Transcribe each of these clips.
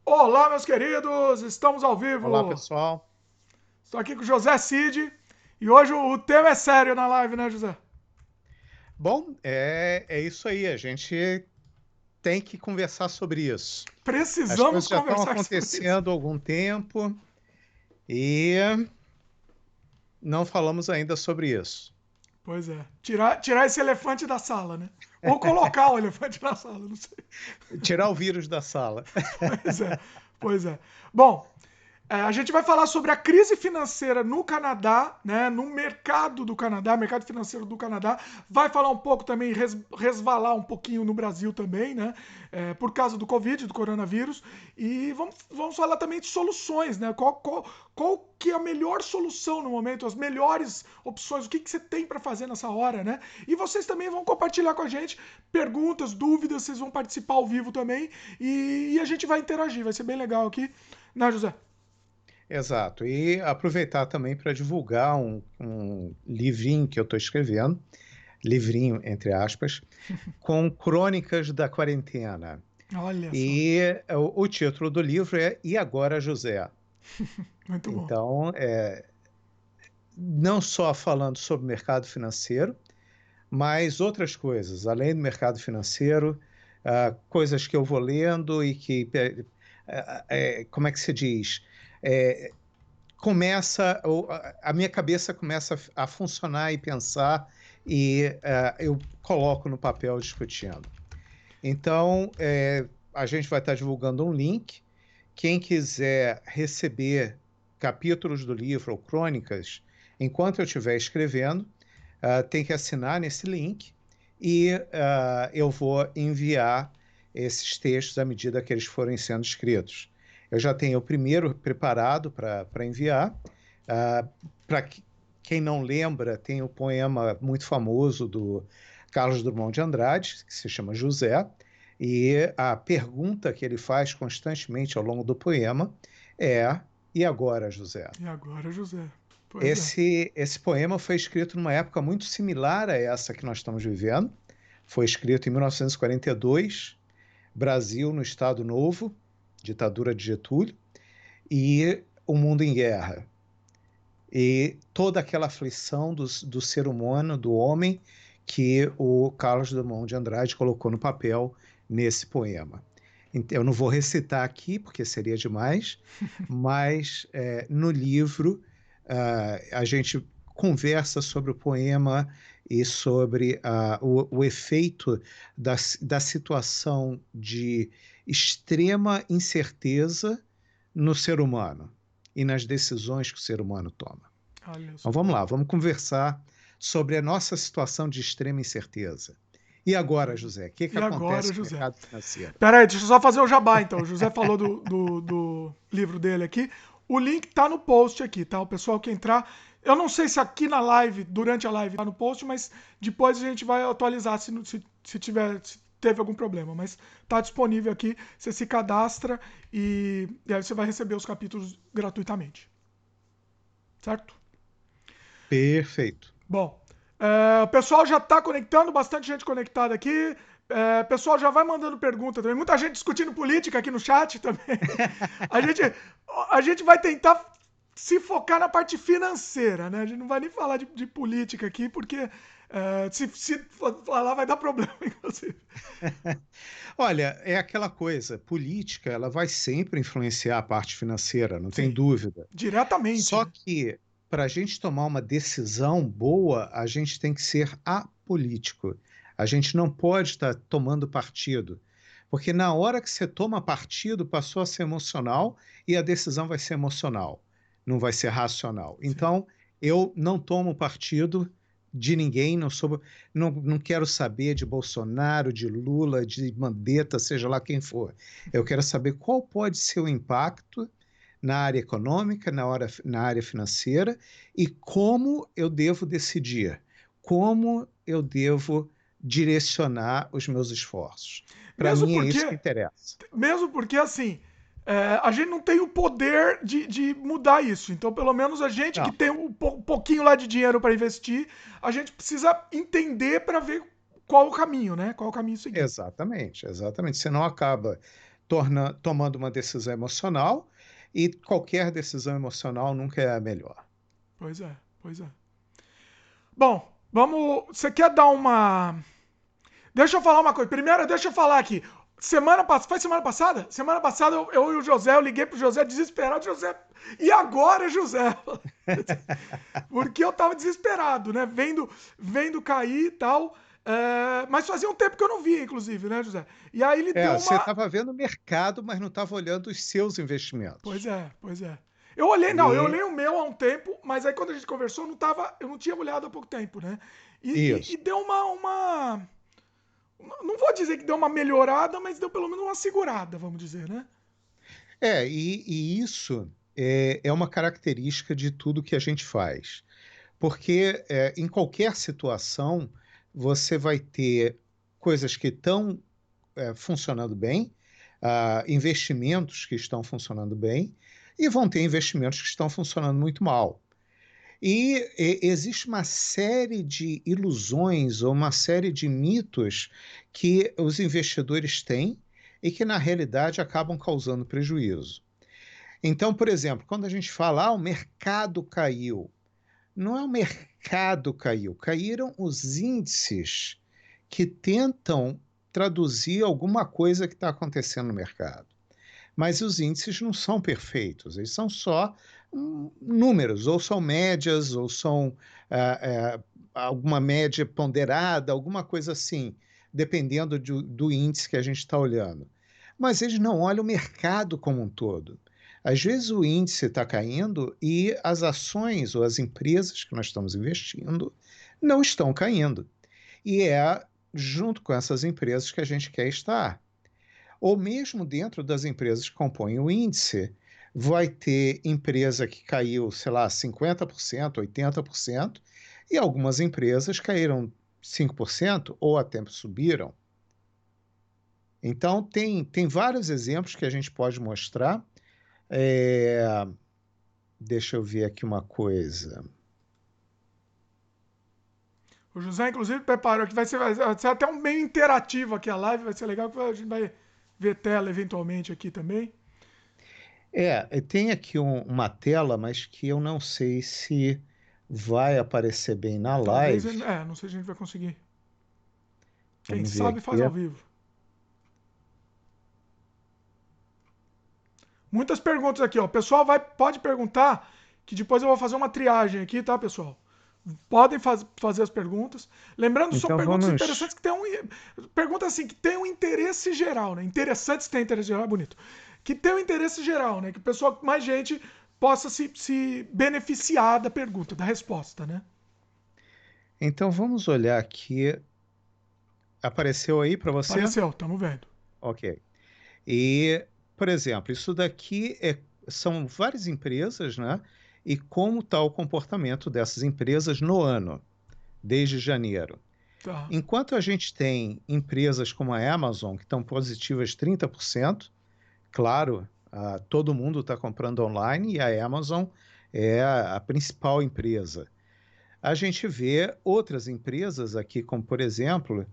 Olá, meus queridos, estamos ao Olá, vivo. pessoal. Estou aqui com o José Cid e hoje o tema é sério na live, né, José? Bom, é isso aí. A gente tem que conversar sobre isso. As Precisamos coisas já estão conversar sobre isso. acontecendo há algum tempo e não falamos ainda sobre isso. Pois é, tirar esse elefante da sala, né? Ou colocar o elefante na sala, não sei. Tirar o vírus da sala. Pois é, pois é. Bom, a gente vai falar sobre a crise financeira no Canadá, né, no mercado do Canadá, mercado financeiro do Canadá. Vai falar um pouco também, resvalar um pouquinho no Brasil também, né, por causa do Covid, do coronavírus. E vamos falar também de soluções, né? Qual que é a melhor solução no momento, as melhores opções, o que, que você tem para fazer nessa hora, né? E vocês também vão compartilhar com a gente perguntas, dúvidas, vocês vão participar ao vivo também e a gente vai interagir, vai ser bem legal aqui, né, José? Exato. E aproveitar também para divulgar um livrinho que eu estou escrevendo, livrinho, entre aspas, com crônicas da quarentena. Olha só, E o título do livro é E Agora, José? muito bom. Então, não só falando sobre mercado financeiro, mas outras coisas, além do mercado financeiro, coisas que eu vou lendo e que, como é que se diz? É, a minha cabeça começa a funcionar e pensar e eu coloco no papel discutindo. Então, a gente vai estar divulgando um link. Quem quiser receber capítulos do livro ou crônicas, enquanto eu estiver escrevendo, tem que assinar nesse link e eu vou enviar esses textos à medida que eles forem sendo escritos. Eu já tenho o primeiro preparado para enviar. Para quem não lembra, tem o poema muito famoso do Carlos Drummond de Andrade, que se chama José, e a pergunta que ele faz constantemente ao longo do poema é: E agora, José? E agora, José? Pois é. Esse poema foi escrito numa época muito similar a essa que nós estamos vivendo. Foi escrito em 1942, Brasil no Estado Novo, ditadura de Getúlio, e o mundo em guerra. E toda aquela aflição do ser humano, do homem, que o Carlos Drummond de Andrade colocou no papel nesse poema. Eu não vou recitar aqui, porque seria demais, mas no livro a gente conversa sobre o poema e sobre o efeito da situação de extrema incerteza no ser humano e nas decisões que o ser humano toma. Olha Então só. vamos lá, vamos conversar sobre a nossa situação de extrema incerteza. E agora, José, o que E agora, acontece com o José? mercado financeiro? Pera aí, deixa eu só fazer o jabá, então. O José falou do livro dele aqui. O link tá no post aqui, tá? O pessoal que entrar. Eu não sei se aqui na live, durante a live, tá no post, mas depois a gente vai atualizar se teve algum problema. Mas tá disponível aqui. Você se cadastra e aí você vai receber os capítulos gratuitamente. Certo? Perfeito. Bom, o pessoal já está conectando, bastante gente conectada aqui. O pessoal já vai mandando pergunta também. Muita gente discutindo política aqui no chat também. A gente, a gente vai tentar se focar na parte financeira, né? A gente não vai nem falar de política aqui, porque se falar vai dar problema, inclusive. Olha, é aquela coisa, política, ela vai sempre influenciar a parte financeira, não tem Sim, dúvida. diretamente, Só né? que para a gente tomar uma decisão boa, a gente tem que ser apolítico. A gente não pode estar tomando partido, porque na hora que você toma partido, passou a ser emocional e a decisão vai ser emocional, não vai ser racional. Sim. Então, eu não tomo partido de ninguém, não quero saber de Bolsonaro, de Lula, de Mandetta, seja lá quem for. Eu quero saber qual pode ser o impacto na área econômica, na área financeira e como eu devo decidir, como eu devo direcionar os meus esforços. Para Mesmo mim é isso que porque interessa. Mesmo porque, assim, a gente não tem o poder de mudar isso. Então, pelo menos a gente que Não, tem um pouquinho lá de dinheiro para investir, a gente precisa entender para ver qual o caminho, né? Qual o caminho seguir. exatamente, exatamente. Você não acaba tomando uma decisão emocional, e qualquer decisão emocional nunca é a melhor. Pois é, pois é. Bom, vamos. Você quer dar uma. Deixa eu falar uma coisa. Primeiro, deixa eu falar aqui. Foi semana passada? Semana passada eu e o José, eu liguei pro José desesperado, José. E agora, José? Porque eu tava desesperado, né? Vendo cair e tal. Mas fazia um tempo que eu não via, inclusive, né, José? E aí ele deu Você uma. estava vendo o mercado, mas não estava olhando os seus investimentos. Pois é, pois é. Eu olhei, não, eu E olhei o meu há um tempo, mas aí quando a gente conversou, eu não tinha olhado há pouco tempo, né? E isso. deu uma. Não vou dizer que deu uma melhorada, mas deu pelo menos uma segurada, vamos dizer, né? E isso é uma característica de tudo que a gente faz. Porque em qualquer situação, você vai ter coisas que estão funcionando bem, investimentos que estão funcionando bem, e vão ter investimentos que estão funcionando muito mal. E existe uma série de ilusões ou uma série de mitos que os investidores têm e que, na realidade, acabam causando prejuízo. Então, por exemplo, quando a gente fala, o mercado caiu, não é o mercado caiu, caíram os índices que tentam traduzir alguma coisa que está acontecendo no mercado. Mas os índices não são perfeitos, eles são só números, ou são médias, ou são alguma média ponderada, alguma coisa assim, dependendo do índice que a gente está olhando. Mas eles não olham o mercado como um todo. Às vezes o índice está caindo e as ações ou as empresas que nós estamos investindo não estão caindo. E é junto com essas empresas que a gente quer estar. Ou mesmo dentro das empresas que compõem o índice, vai ter empresa que caiu, sei lá, 50%, 80%, e algumas empresas caíram 5% ou até subiram. Então, tem vários exemplos que a gente pode mostrar. É, Deixa eu ver aqui uma coisa. O José, inclusive, preparou que vai ser até um meio interativo aqui a live, vai ser legal, que a gente vai ver tela eventualmente aqui também. Tem aqui uma tela, mas que eu não sei se vai aparecer bem na Talvez, live. não sei se a gente vai conseguir. Quem Vamos ver sabe faz aqui. ao vivo. Muitas perguntas aqui, ó. O pessoal pode perguntar, que depois eu vou fazer uma triagem aqui, tá, pessoal? Podem fazer as perguntas. Lembrando, são Então perguntas vamos. interessantes que tem perguntas assim, que tem um interesse geral, né? Interessantes que tem interesse geral, é bonito. Que tem um interesse geral, né? Que o pessoal, mais gente, possa se beneficiar da pergunta, da resposta, né? Então vamos olhar aqui. Apareceu aí para você? Apareceu, estamos vendo. Ok. E, por exemplo, isso daqui são várias empresas, né? E como está o comportamento dessas empresas no ano, desde janeiro. Tá. Enquanto a gente tem empresas como a Amazon, que estão positivas 30%, claro, todo mundo está comprando online e a Amazon é a principal empresa. A gente vê outras empresas aqui, como por exemplo,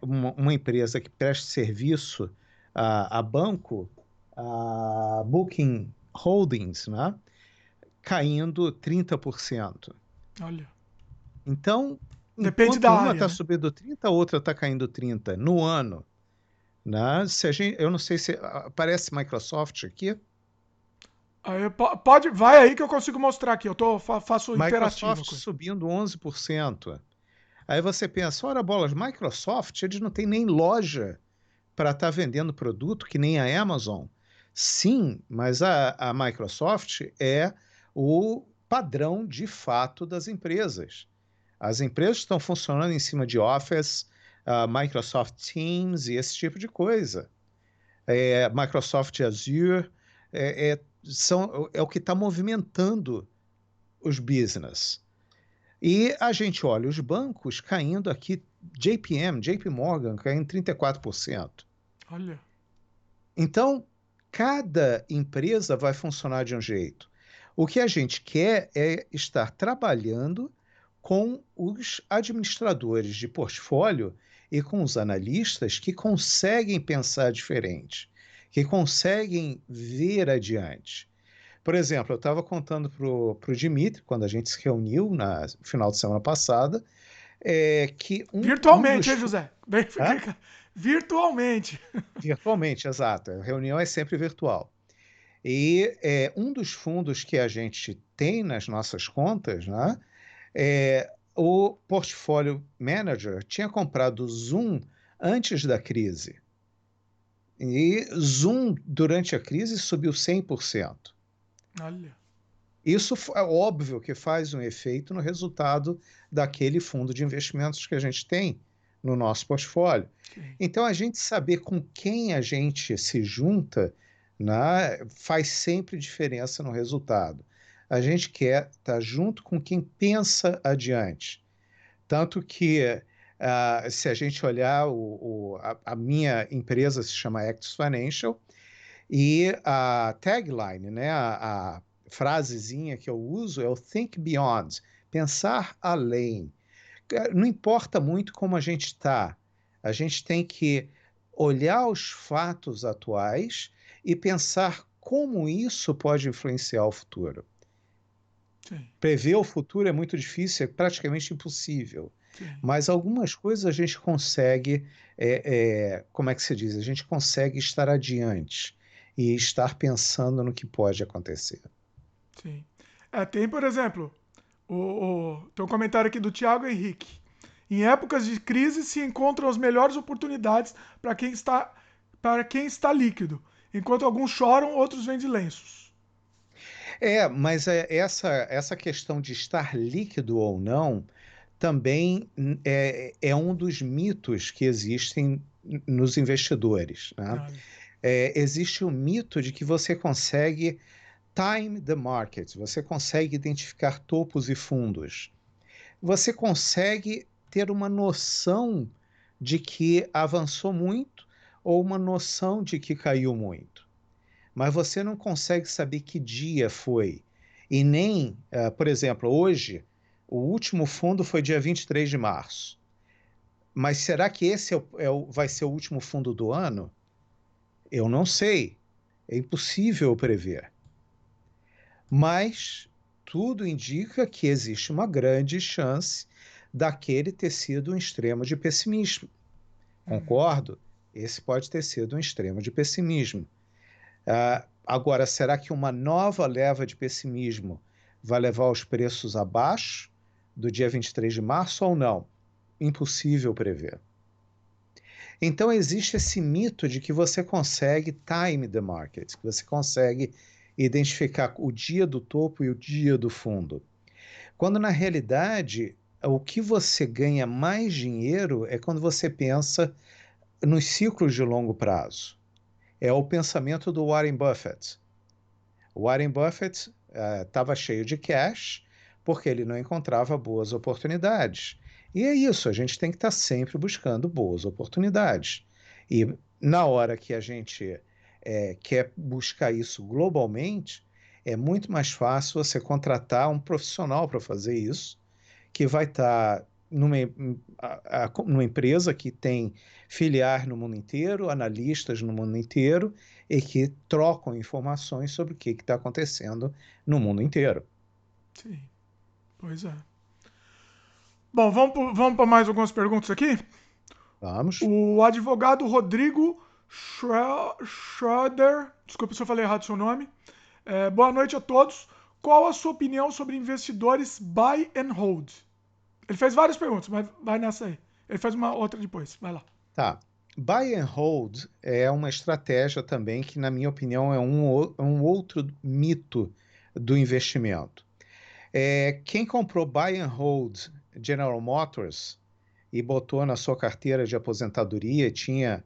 uma empresa que presta serviço a banco, a Booking Holdings, né? Caindo 30%. Olha. Então, Depende da enquanto uma área, está né? subindo 30, a outra está caindo 30 no ano. Né? Eu não sei se aparece Microsoft aqui. Aí, vai aí que eu consigo mostrar aqui. Faço interativa a Microsoft coisa. subindo 11%. Aí você pensa, ora bolas, Microsoft, eles não têm nem loja para estar vendendo produto que nem a Amazon. Sim, mas a Microsoft é o padrão de fato das empresas. As empresas estão funcionando em cima de Office, Microsoft Teams e esse tipo de coisa. Microsoft Azure é o que está movimentando os business. E a gente olha os bancos caindo aqui, JP Morgan caindo 34%. Olha. Então, cada empresa vai funcionar de um jeito. O que a gente quer é estar trabalhando com os administradores de portfólio e com os analistas que conseguem pensar diferente, que conseguem ver adiante. Por exemplo, eu estava contando para o Dimitri, quando a gente se reuniu no final de semana passada, que um Virtualmente, dos... hein, José? Bem, Hã? virtualmente. Virtualmente, exato. A reunião é sempre virtual. E um dos fundos que a gente tem nas nossas contas, né, o Portfólio Manager tinha comprado Zoom antes da crise. E Zoom, durante a crise, subiu 100%. Olha. Isso é óbvio que faz um efeito no resultado daquele fundo de investimentos que a gente tem no nosso portfólio. Sim. Então, a gente saber com quem a gente se junta, né, faz sempre diferença no resultado. A gente quer estar junto com quem pensa adiante. Tanto que, se a gente olhar, a minha empresa se chama Actis Financial, e a tagline, né, a frasezinha que eu uso é o Think Beyond, pensar além. Não importa muito como a gente está, a gente tem que olhar os fatos atuais e pensar como isso pode influenciar o futuro. Sim. Prever o futuro é muito difícil, é praticamente impossível. Sim. Mas algumas coisas a gente consegue, como é que se diz? A gente consegue estar adiante e estar pensando no que pode acontecer. Sim. Tem, por exemplo, tem um comentário aqui do Thiago Henrique. Em épocas de crise se encontram as melhores oportunidades para quem está líquido. Enquanto alguns choram, outros vendem lenços. Mas essa questão de estar líquido ou não também é um dos mitos que existem nos investidores, né? Olha. Existe o mito de que você consegue time the market, você consegue identificar topos e fundos. Você consegue ter uma noção de que avançou muito ou uma noção de que caiu muito. Mas você não consegue saber que dia foi. E nem, por exemplo, hoje, o último fundo foi dia 23 de março. Mas será que esse vai ser o último fundo do ano? Eu não sei. É impossível prever. Mas tudo indica que existe uma grande chance daquele ter sido um extremo de pessimismo. Concordo? Esse pode ter sido um extremo de pessimismo. Agora, será que uma nova leva de pessimismo vai levar os preços abaixo do dia 23 de março ou não? Impossível prever. Então, existe esse mito de que você consegue time the market, que você consegue identificar o dia do topo e o dia do fundo. Quando, na realidade, o que você ganha mais dinheiro é quando você pensa nos ciclos de longo prazo. É o pensamento do Warren Buffett. O Warren Buffett estava cheio de cash porque ele não encontrava boas oportunidades. E é isso, a gente tem que estar sempre buscando boas oportunidades. E na hora que a gente quer buscar isso globalmente, é muito mais fácil você contratar um profissional para fazer isso, que vai estar numa empresa que tem filiais no mundo inteiro, analistas no mundo inteiro, e que trocam informações sobre o que está acontecendo no mundo inteiro. Sim, pois é. Bom, vamos para mais algumas perguntas aqui. Vamos? O advogado Rodrigo Schroeder, desculpa se eu falei errado o seu nome. Boa noite a todos. Qual a sua opinião sobre investidores buy and hold? Ele fez várias perguntas, mas vai nessa aí. Ele faz uma outra depois. Vai lá. Tá. Buy and hold é uma estratégia também que, na minha opinião, é um outro mito do investimento. Quem comprou Buy and Hold General Motors e botou na sua carteira de aposentadoria, tinha,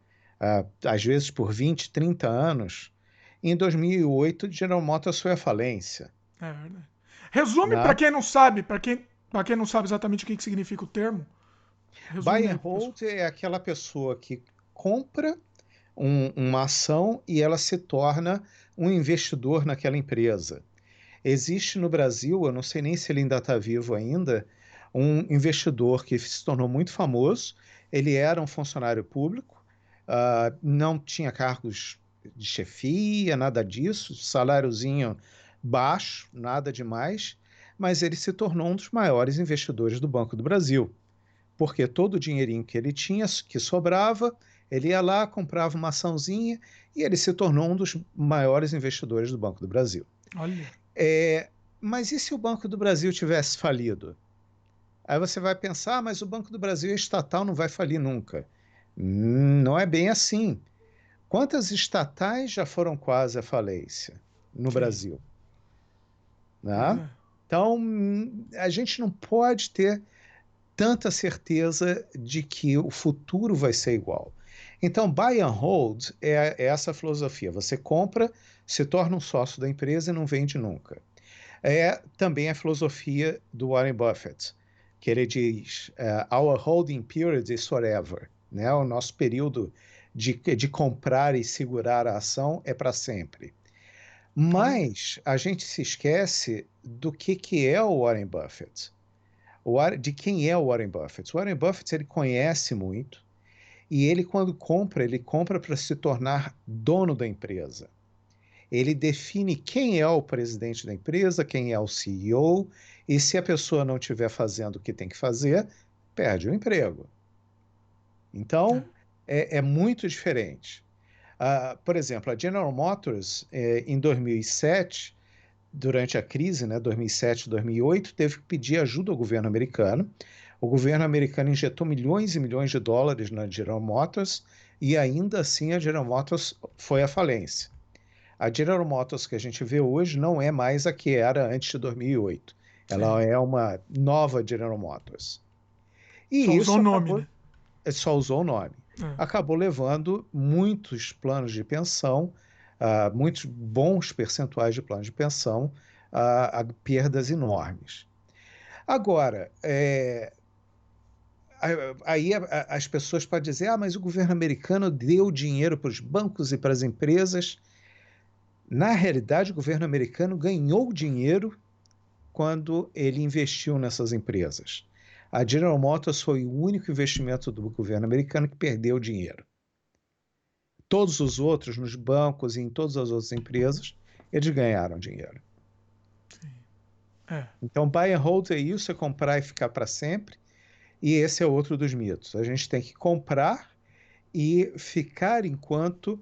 às vezes, por 20, 30 anos, em 2008, General Motors foi à falência. É verdade. Resume para Né? quem não sabe, para quem não sabe exatamente o que significa o termo. Buy Resume aí, and professor. Hold é aquela pessoa que compra uma ação e ela se torna um investidor naquela empresa. Existe no Brasil, eu não sei nem se ele ainda está vivo ainda, um investidor que se tornou muito famoso. Ele era um funcionário público, não tinha cargos de chefia, nada disso, saláriozinho baixo, nada demais, mas ele se tornou um dos maiores investidores do Banco do Brasil, porque todo o dinheirinho que ele tinha, que sobrava, ele ia lá, comprava uma açãozinha e ele se tornou um dos maiores investidores do Banco do Brasil. Olha. Mas e se o Banco do Brasil tivesse falido? Aí você vai pensar, mas o Banco do Brasil é estatal, não vai falir nunca. Não é bem assim. Quantas estatais já foram quase à falência no Sim. Brasil? Pois Né? é. Então, a gente não pode ter tanta certeza de que o futuro vai ser igual. Então, buy and hold é essa filosofia. Você compra, se torna um sócio da empresa e não vende nunca. É também a filosofia do Warren Buffett, que ele diz, our holding period is forever. Né? O nosso período de comprar e segurar a ação é para sempre. Mas a gente se esquece do que é o Warren Buffett. De quem é o Warren Buffett? O Warren Buffett ele conhece muito e ele, quando compra, ele compra para se tornar dono da empresa. Ele define quem é o presidente da empresa, quem é o CEO, e se a pessoa não estiver fazendo o que tem que fazer, perde o emprego. Então, é muito diferente. Por exemplo, a General Motors, em 2007, durante a crise, né, 2007, 2008, teve que pedir ajuda ao governo americano. O governo americano injetou milhões e milhões de dólares na General Motors e ainda assim a General Motors foi à falência. A General Motors que a gente vê hoje não é mais a que era antes de 2008. Ela é uma nova General Motors. E Só usou isso o nome, né? só usou o nome. Acabou levando muitos planos de pensão, muitos bons percentuais de planos de pensão, a perdas enormes. Agora, aí as pessoas podem dizer, mas o governo americano deu dinheiro para os bancos e para as empresas. Na realidade, o governo americano ganhou dinheiro quando ele investiu nessas empresas. A General Motors foi o único investimento do governo americano que perdeu dinheiro. Todos os outros, nos bancos e em todas as outras empresas, eles ganharam dinheiro. Sim. Então, buy and hold é isso, é comprar e ficar para sempre. E esse é outro dos mitos. A gente tem que comprar e ficar enquanto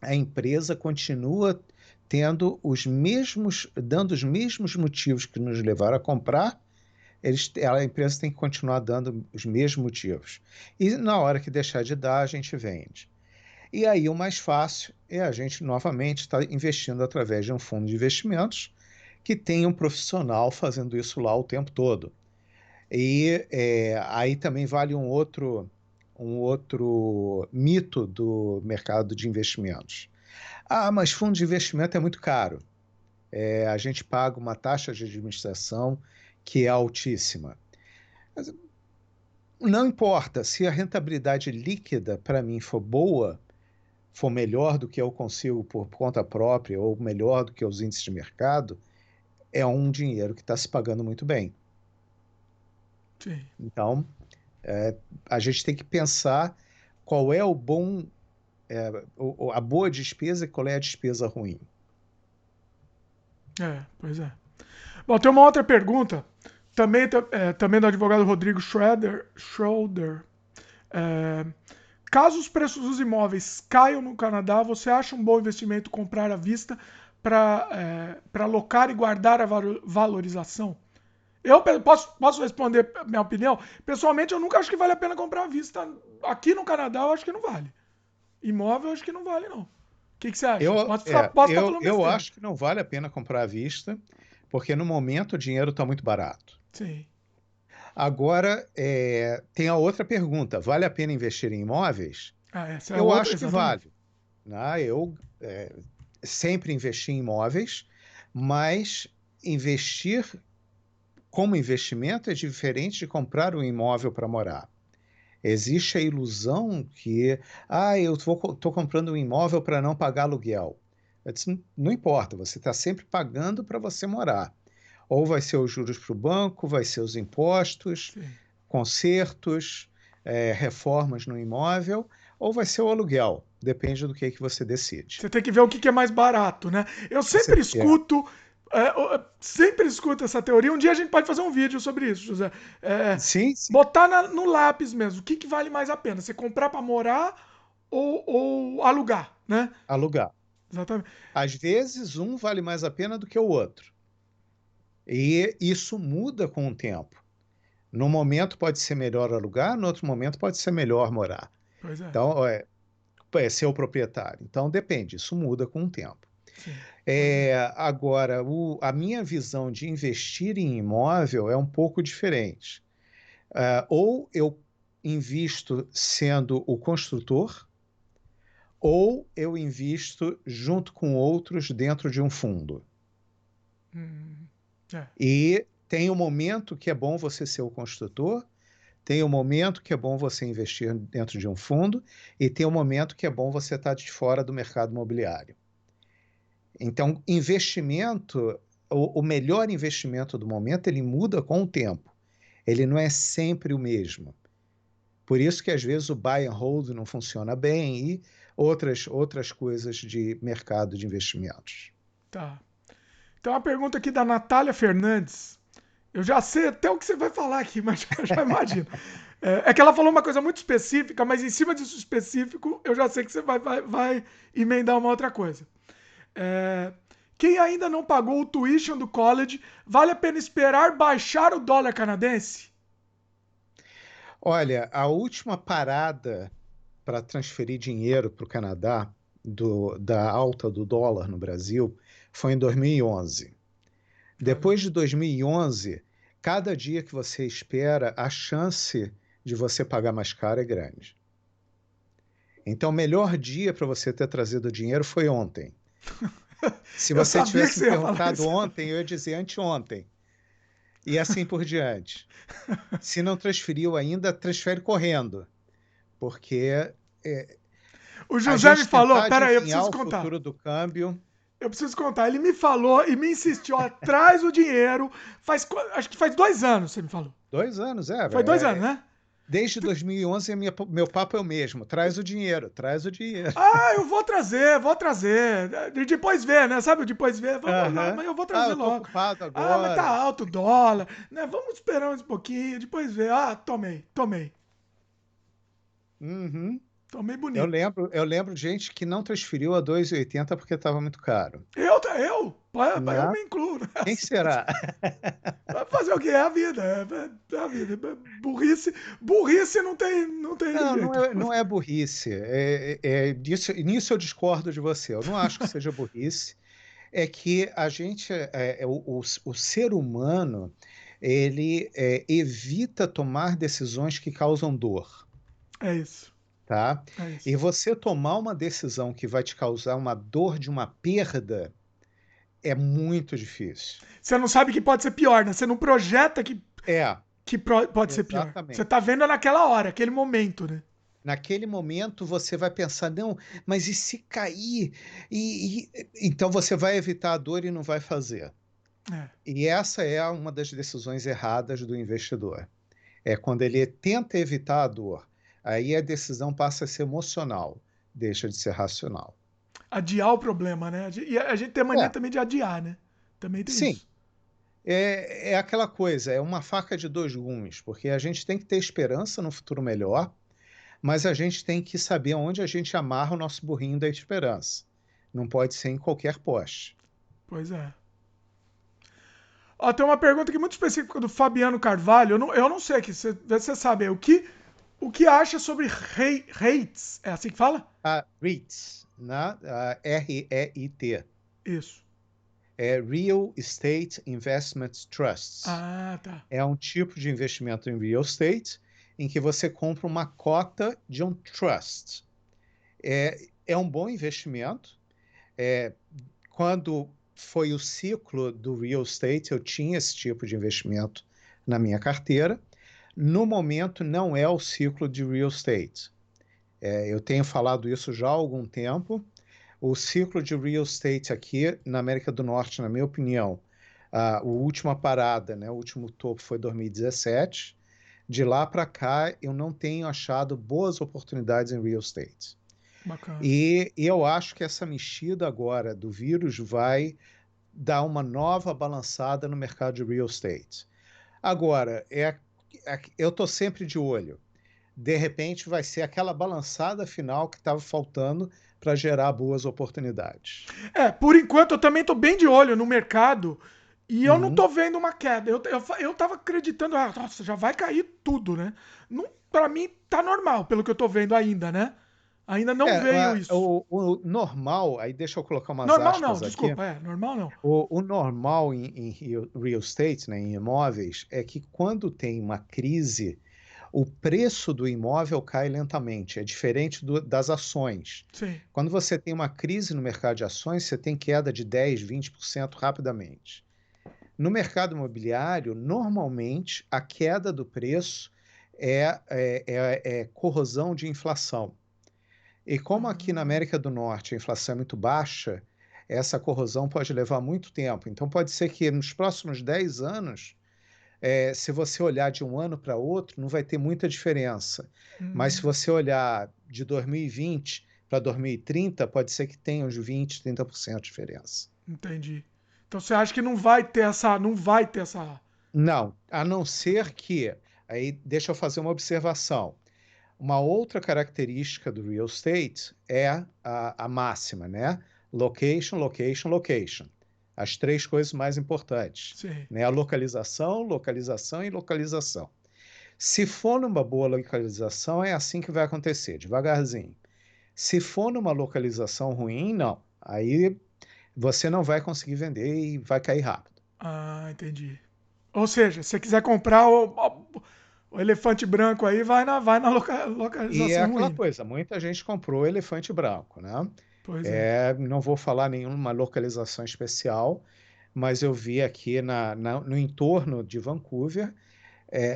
a empresa continua dando os mesmos motivos que nos levaram a comprar, a empresa tem que continuar dando os mesmos motivos. E na hora que deixar de dar, a gente vende. E aí o mais fácil é a gente novamente estar investindo através de um fundo de investimentos que tem um profissional fazendo isso lá o tempo todo. E aí também vale um outro mito do mercado de investimentos. Mas fundo de investimento é muito caro. A gente paga uma taxa de administração que é altíssima. Mas não importa, se a rentabilidade líquida para mim for boa, for melhor do que eu consigo por conta própria ou melhor do que os índices de mercado, é um dinheiro que está se pagando muito bem. Sim. Então, a gente tem que pensar qual é a boa despesa e qual é a despesa ruim. Pois é. Bom, tem uma outra pergunta, também do advogado Rodrigo Schroeder. Caso os preços dos imóveis caiam no Canadá, você acha um bom investimento comprar à vista para alocar e guardar a valorização? Eu posso responder minha opinião? Pessoalmente, eu nunca acho que vale a pena comprar à vista. Aqui no Canadá, eu acho que não vale. Imóvel, eu acho que não vale, não. O que você acha? Posso estar falando eu besteira. acho que não vale a pena comprar à vista, porque no momento o dinheiro está muito barato. Sim. Agora, tem a outra pergunta: vale a pena investir em imóveis? Essa é Eu outra, acho que exatamente. vale. Eu sempre investi em imóveis, mas investir como investimento é diferente de comprar um imóvel para morar. Existe a ilusão que, eu estou comprando um imóvel para não pagar aluguel. Eu disse, não importa, você está sempre pagando para você morar. Ou vai ser os juros para o banco, vai ser os impostos, consertos, reformas no imóvel, ou vai ser o aluguel. Depende do que você decide. Você tem que ver o que é mais barato, né? Eu Você sempre escuto essa teoria. Um dia a gente pode fazer um vídeo sobre isso, José. Sim, sim. Botar no lápis mesmo. O que vale mais a pena? Você comprar para morar ou alugar, né? Alugar. Exatamente. Às vezes, um vale mais a pena do que o outro. E isso muda com o tempo. No momento pode ser melhor alugar, no outro momento pode ser melhor morar. Pois é. Então, é ser o proprietário. Então, depende, isso muda com o tempo. Sim. Agora, a minha visão de investir em imóvel é um pouco diferente. Ou eu invisto sendo o construtor, ou eu invisto junto com outros dentro de um fundo. É. E tem um momento que é bom você ser o construtor, tem um momento que é bom você investir dentro de um fundo, e tem um momento que é bom você estar de fora do mercado imobiliário. Então, investimento, o melhor investimento do momento, ele muda com o tempo. Ele não é sempre o mesmo. Por isso que às vezes o buy and hold não funciona bem e outras coisas de mercado de investimentos. Tá. Então, uma pergunta aqui da Natália Fernandes. Eu já sei até o que você vai falar aqui, mas eu já imagino. É que ela falou uma coisa muito específica, mas em cima disso específico, eu já sei que você vai emendar uma outra coisa. Quem ainda não pagou o tuition do college, vale a pena esperar baixar o dólar canadense? Olha, a última parada para transferir dinheiro para o Canadá, da alta do dólar no Brasil, foi em 2011. Depois de 2011, cada dia que você espera, a chance de você pagar mais caro é grande. Então, o melhor dia para você ter trazido dinheiro foi ontem. Se Eu você sabia que tivesse me você ia falar perguntado isso. ontem, eu ia dizer anteontem. E assim por diante. Se não transferiu ainda, transfere correndo. Porque O a José me gente falou, tentar pera aí, eu adivinhar preciso o contar. futuro do câmbio. Eu preciso contar. Ele me falou e me insistiu, ó, traz o dinheiro. Acho que faz 2 anos, você me falou. 2 anos, Foi 2 anos, né? desde 2011, meu papo é o mesmo. Traz o dinheiro, traz o dinheiro. Ah, eu vou trazer, vou trazer. E depois ver, né? Sabe o depois ver? Vamos lá, Aham. mas eu vou Ah, trazer eu tô logo. ocupado Ah, mas tá agora. alto o dólar, né? Vamos esperar um pouquinho, depois ver. Ah, tomei. Uhum. Tomei Eu bonito. lembro, eu lembro de gente que não transferiu a 2,80 porque estava muito caro. Eu Né? me incluo Quem nessa. será? Vai fazer o quê? É a vida, é a vida. Burrice não tem Não, jeito. não é burrice. Nisso eu discordo de você. Eu não acho que seja burrice. É que a gente, o ser humano, ele evita tomar decisões que causam dor, É isso, tá? é isso. E você tomar uma decisão que vai te causar uma dor de uma perda é muito difícil. Você não sabe que pode ser pior, né? Você não projeta É, pode ser pior. Você tá exatamente. vendo naquela hora, aquele momento, né? Naquele momento você vai pensar, não, mas e se cair? Então você vai evitar a dor e não vai fazer. É. E essa é uma das decisões erradas do investidor. É quando ele tenta evitar a dor. Aí a decisão passa a ser emocional, deixa de ser racional. Adiar o problema, né? E a gente tem mania É, também de adiar, né? Também tem sim. isso. É aquela coisa, é uma faca de dois gumes, porque a gente tem que ter esperança no futuro melhor, mas a gente tem que saber onde a gente amarra o nosso burrinho da esperança. Não pode ser em qualquer poste. Pois é. Ó, tem uma pergunta aqui muito específica do Fabiano Carvalho. Eu não sei aqui, você sabe. O que acha sobre REITs? É assim que fala? A REITs, né? A REIT, Isso. é Real Estate Investment Trusts. Ah, tá. É um tipo de investimento em real estate em que você compra uma cota de um trust. É um bom investimento. É, quando foi o ciclo do real estate, eu tinha esse tipo de investimento na minha carteira. No momento, não é o ciclo de real estate. Eu tenho falado isso já há algum tempo. O ciclo de real estate aqui na América do Norte, na minha opinião, a última parada, né, o último topo foi 2017. De lá para cá, eu não tenho achado boas oportunidades em real estate. Bacana. E eu acho que essa mexida agora do vírus vai dar uma nova balançada no mercado de real estate. Agora, eu estou sempre de olho. De repente, vai ser aquela balançada final que estava faltando para gerar boas oportunidades. Por enquanto eu também tô bem de olho no mercado e eu não Uhum. tô vendo uma queda. Eu tava acreditando, nossa, já vai cair tudo, né? Não, pra mim tá normal, pelo que eu tô vendo ainda, né? Ainda não veio isso. O normal, aí deixa eu colocar umas Normal não, aspas aqui. desculpa, normal não. O normal em real estate, né, em imóveis, é que quando tem uma crise, o preço do imóvel cai lentamente. É diferente das ações. Sim. Quando você tem uma crise no mercado de ações, você tem queda de 10, 20% rapidamente. No mercado imobiliário, normalmente, a queda do preço é corrosão de inflação. E como aqui na Ah, América do Norte a inflação é muito baixa, essa corrosão pode levar muito tempo. Então, pode ser que nos próximos 10 anos, se você olhar de um ano para outro, não vai ter muita diferença. Mas se hum, você olhar de 2020 para 2030, pode ser que tenha uns 20, 30% de diferença. entendi. Então você acha que não vai ter essa, não vai ter essa. Não, a não ser que, aí deixa eu fazer uma observação. Uma outra característica do real estate é a máxima, né? Location, location, location. As três coisas mais importantes, Sim. né? A localização, localização e localização. Se for numa boa localização, é assim que vai acontecer, devagarzinho. Se for numa localização ruim, não. Aí você não vai conseguir vender e vai cair rápido. Ah, entendi. Ou seja, se você quiser comprar o elefante branco aí, vai na E é localização aquela ruim, né? coisa, muita gente comprou elefante branco, né? Pois é. Não vou falar nenhuma localização especial, mas eu vi aqui no entorno de Vancouver,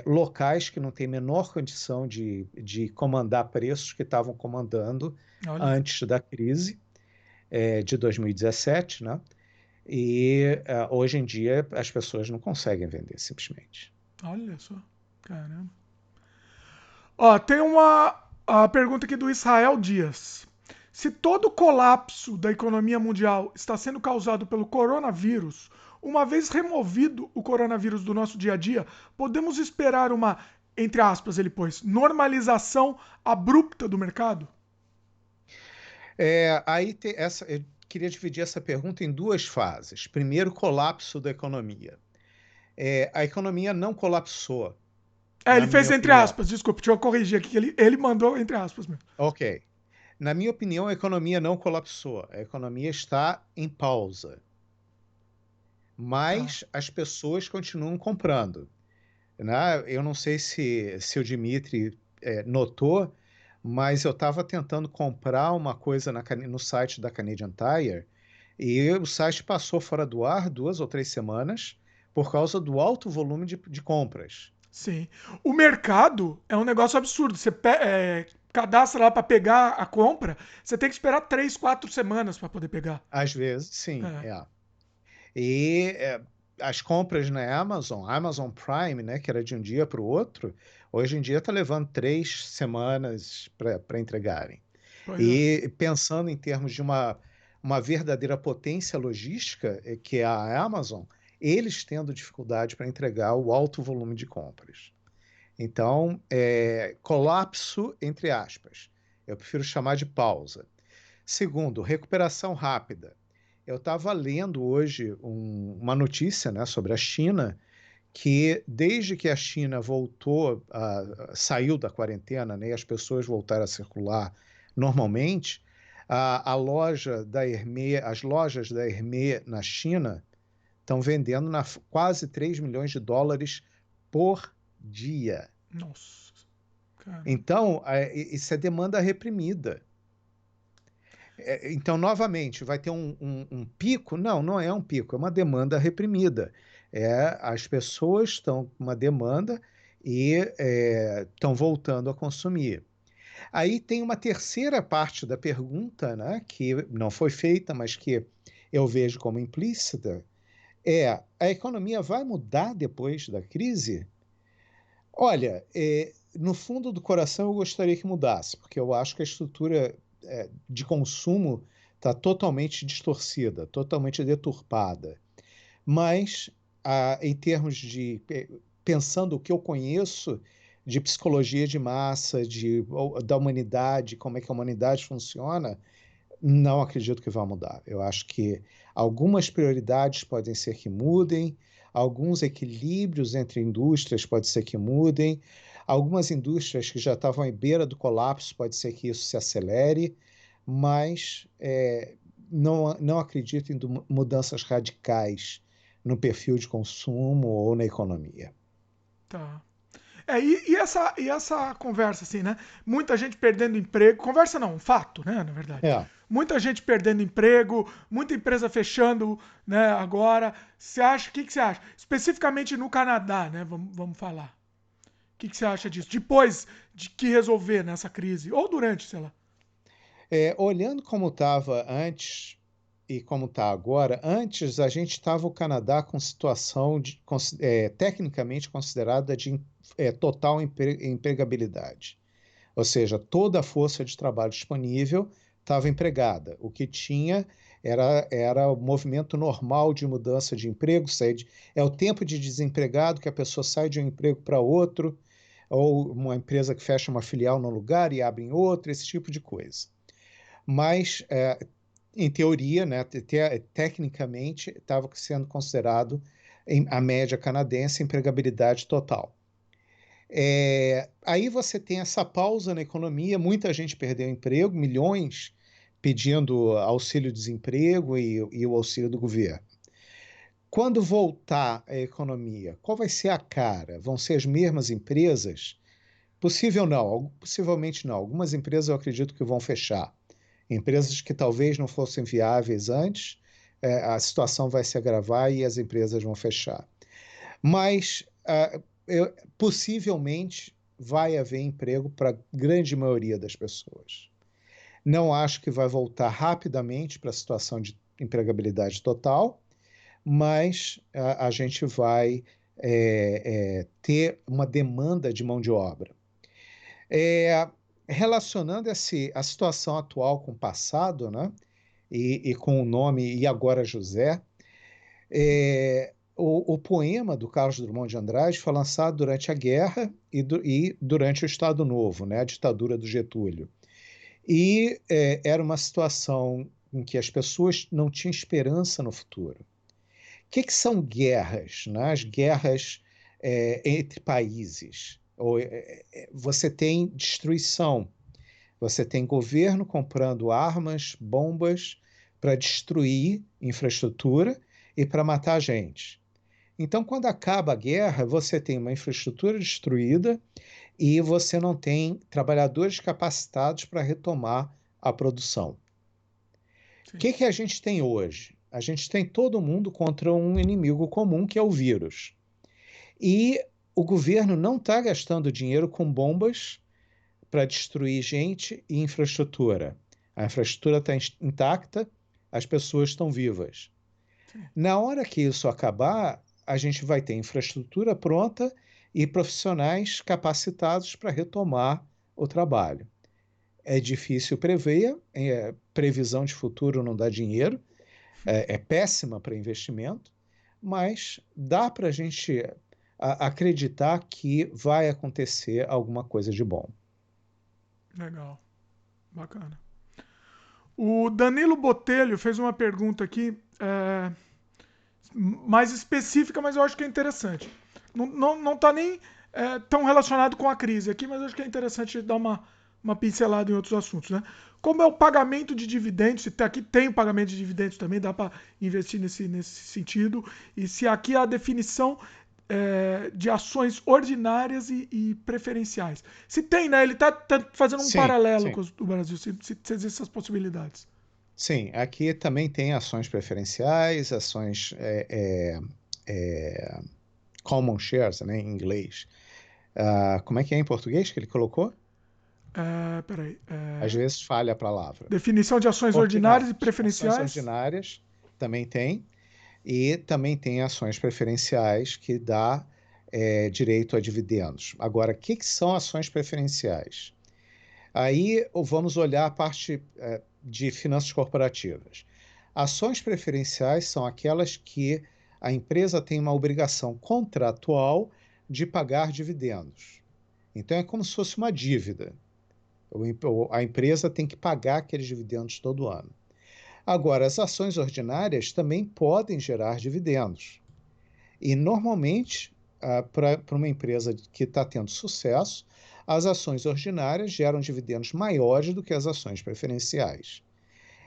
locais que não têm menor condição de comandar preços que estavam comandando Olha, antes da crise, de 2017, né? E hoje em dia as pessoas não conseguem vender simplesmente. olha só. Caramba. Ó, tem uma a pergunta aqui do Israel Dias. Se todo o colapso da economia mundial está sendo causado pelo coronavírus, uma vez removido o coronavírus do nosso dia a dia, podemos esperar uma, entre aspas, ele pôs, normalização abrupta do mercado? Eu queria dividir essa pergunta em duas fases. Primeiro, colapso da economia. A economia não colapsou, Ele na fez minha entre opinião. aspas, desculpa, deixa eu corrigir aqui, que ele mandou entre aspas mesmo. Ok. Na minha opinião, a economia não colapsou. A economia está em pausa. Tá. Mas as pessoas continuam comprando, né? Eu não sei se o Dimitri notou, mas eu estava tentando comprar uma coisa no site da Canadian Tire e o site passou fora do ar 2 ou 3 semanas por causa do alto volume de compras. Sim. O mercado é um negócio absurdo. Você cadastra lá para pegar a compra, você tem que esperar 3, 4 semanas para poder pegar. Às vezes, sim, É. é. E as compras na Amazon Prime, né, que era de um dia para o outro, hoje em dia está levando 3 semanas para entregarem. Pois é. E pensando em termos de uma verdadeira potência logística, que é a Amazon, eles tendo dificuldade para entregar o alto volume de compras. Então, colapso, entre aspas. Eu prefiro chamar de pausa. Segundo, recuperação rápida. Eu estava lendo hoje uma notícia, né, sobre a China, que desde que a China saiu da quarentena, né, e as pessoas voltaram a circular normalmente, a loja da Hermès, as lojas da Hermès na China estão vendendo quase 3 milhões de dólares por dia. Nossa. Caramba. Então, isso é demanda reprimida. Então, novamente, vai ter um pico? Não, não é um pico, é uma demanda reprimida. As pessoas estão com uma demanda e estão voltando a consumir. Aí tem uma terceira parte da pergunta, né, que não foi feita, mas que eu vejo como implícita, a economia vai mudar depois da crise? Olha, no fundo do coração eu gostaria que mudasse, porque eu acho que a estrutura de consumo está totalmente distorcida, totalmente deturpada. Mas, em termos de... Pensando o que eu conheço de psicologia de massa, da humanidade, como é que a humanidade funciona, não acredito que vá mudar. Eu acho que algumas prioridades podem ser que mudem, alguns equilíbrios entre indústrias pode ser que mudem, algumas indústrias que já estavam à beira do colapso pode ser que isso se acelere, mas não acredito em mudanças radicais no perfil de consumo ou na economia. Tá. E essa conversa, assim, né? Muita gente perdendo emprego. Conversa não, um fato, né? Na verdade. É. Muita gente perdendo emprego, muita empresa fechando, né? Agora. Você acha, o que você acha? Especificamente no Canadá, né? Vamos falar. O que você acha disso? Depois de que resolver nessa crise, ou durante, sei lá. Olhando como estava antes e como está agora, antes a gente estava o Canadá com situação tecnicamente considerada de total empregabilidade. Ou seja, toda a força de trabalho disponível estava empregada. O que tinha era o movimento normal de mudança de emprego, é o tempo de desempregado que a pessoa sai de um emprego para outro, ou uma empresa que fecha uma filial num lugar e abre em outro, esse tipo de coisa. Mas, em teoria, né, tecnicamente, estava sendo considerado a média canadense empregabilidade total. Aí você tem essa pausa na economia, muita gente perdeu emprego, milhões pedindo auxílio-desemprego e o auxílio do governo. Quando voltar a economia, qual vai ser a cara? Vão ser as mesmas empresas? Possivelmente não. Algumas empresas eu acredito que vão fechar. Empresas que talvez não fossem viáveis antes, a situação vai se agravar e as empresas vão fechar. Mas possivelmente vai haver emprego para a grande maioria das pessoas. Não acho que vai voltar rapidamente para a situação de empregabilidade total, mas a gente vai ter uma demanda de mão de obra. Relacionando a situação atual com o passado, né? E com o nome E Agora José, o poema do Carlos Drummond de Andrade foi lançado durante a guerra e durante o Estado Novo, né, a ditadura do Getúlio. E era uma situação em que as pessoas não tinham esperança no futuro. O que são guerras? Né? As guerras entre países. Você tem destruição, você tem governo comprando armas, bombas para destruir infraestrutura e para matar gente. Então, quando acaba a guerra, você tem uma infraestrutura destruída e você não tem trabalhadores capacitados para retomar a produção. O que a gente tem hoje? A gente tem todo mundo contra um inimigo comum, que é o vírus. E o governo não está gastando dinheiro com bombas para destruir gente e infraestrutura. A infraestrutura está intacta, as pessoas estão vivas. Sim. Na hora que isso acabar, a gente vai ter infraestrutura pronta e profissionais capacitados para retomar o trabalho. É difícil prever, previsão de futuro não dá dinheiro, é péssima para investimento, mas dá para a gente acreditar que vai acontecer alguma coisa de bom. Legal. Bacana. O Danilo Botelho fez uma pergunta aqui, mais específica, mas eu acho que é interessante. Não tá nem tão relacionado com a crise aqui, mas eu acho que é interessante dar uma pincelada em outros assuntos, né? Como é o pagamento de dividendos, se aqui tem o pagamento de dividendos também, dá para investir nesse sentido, e se aqui há a definição de ações ordinárias e preferenciais. Se tem, né? Ele tá fazendo um paralelo com o Brasil, se existe essas possibilidades. Sim, aqui também tem ações preferenciais, ações common shares, né, em inglês. Como é que é em português que ele colocou? Peraí. Às vezes falha a palavra. Definição de ações ordinárias e Ações preferenciais. ordinárias também tem. E também tem ações preferenciais que dá direito a dividendos. Agora, o que são ações preferenciais? Aí vamos olhar a parte de finanças corporativas. Ações preferenciais são aquelas que a empresa tem uma obrigação contratual de pagar dividendos. Então é como se fosse uma dívida. A empresa tem que pagar aqueles dividendos todo ano. Agora, as ações ordinárias também podem gerar dividendos. E, normalmente, para uma empresa que está tendo sucesso, as ações ordinárias geram dividendos maiores do que as ações preferenciais.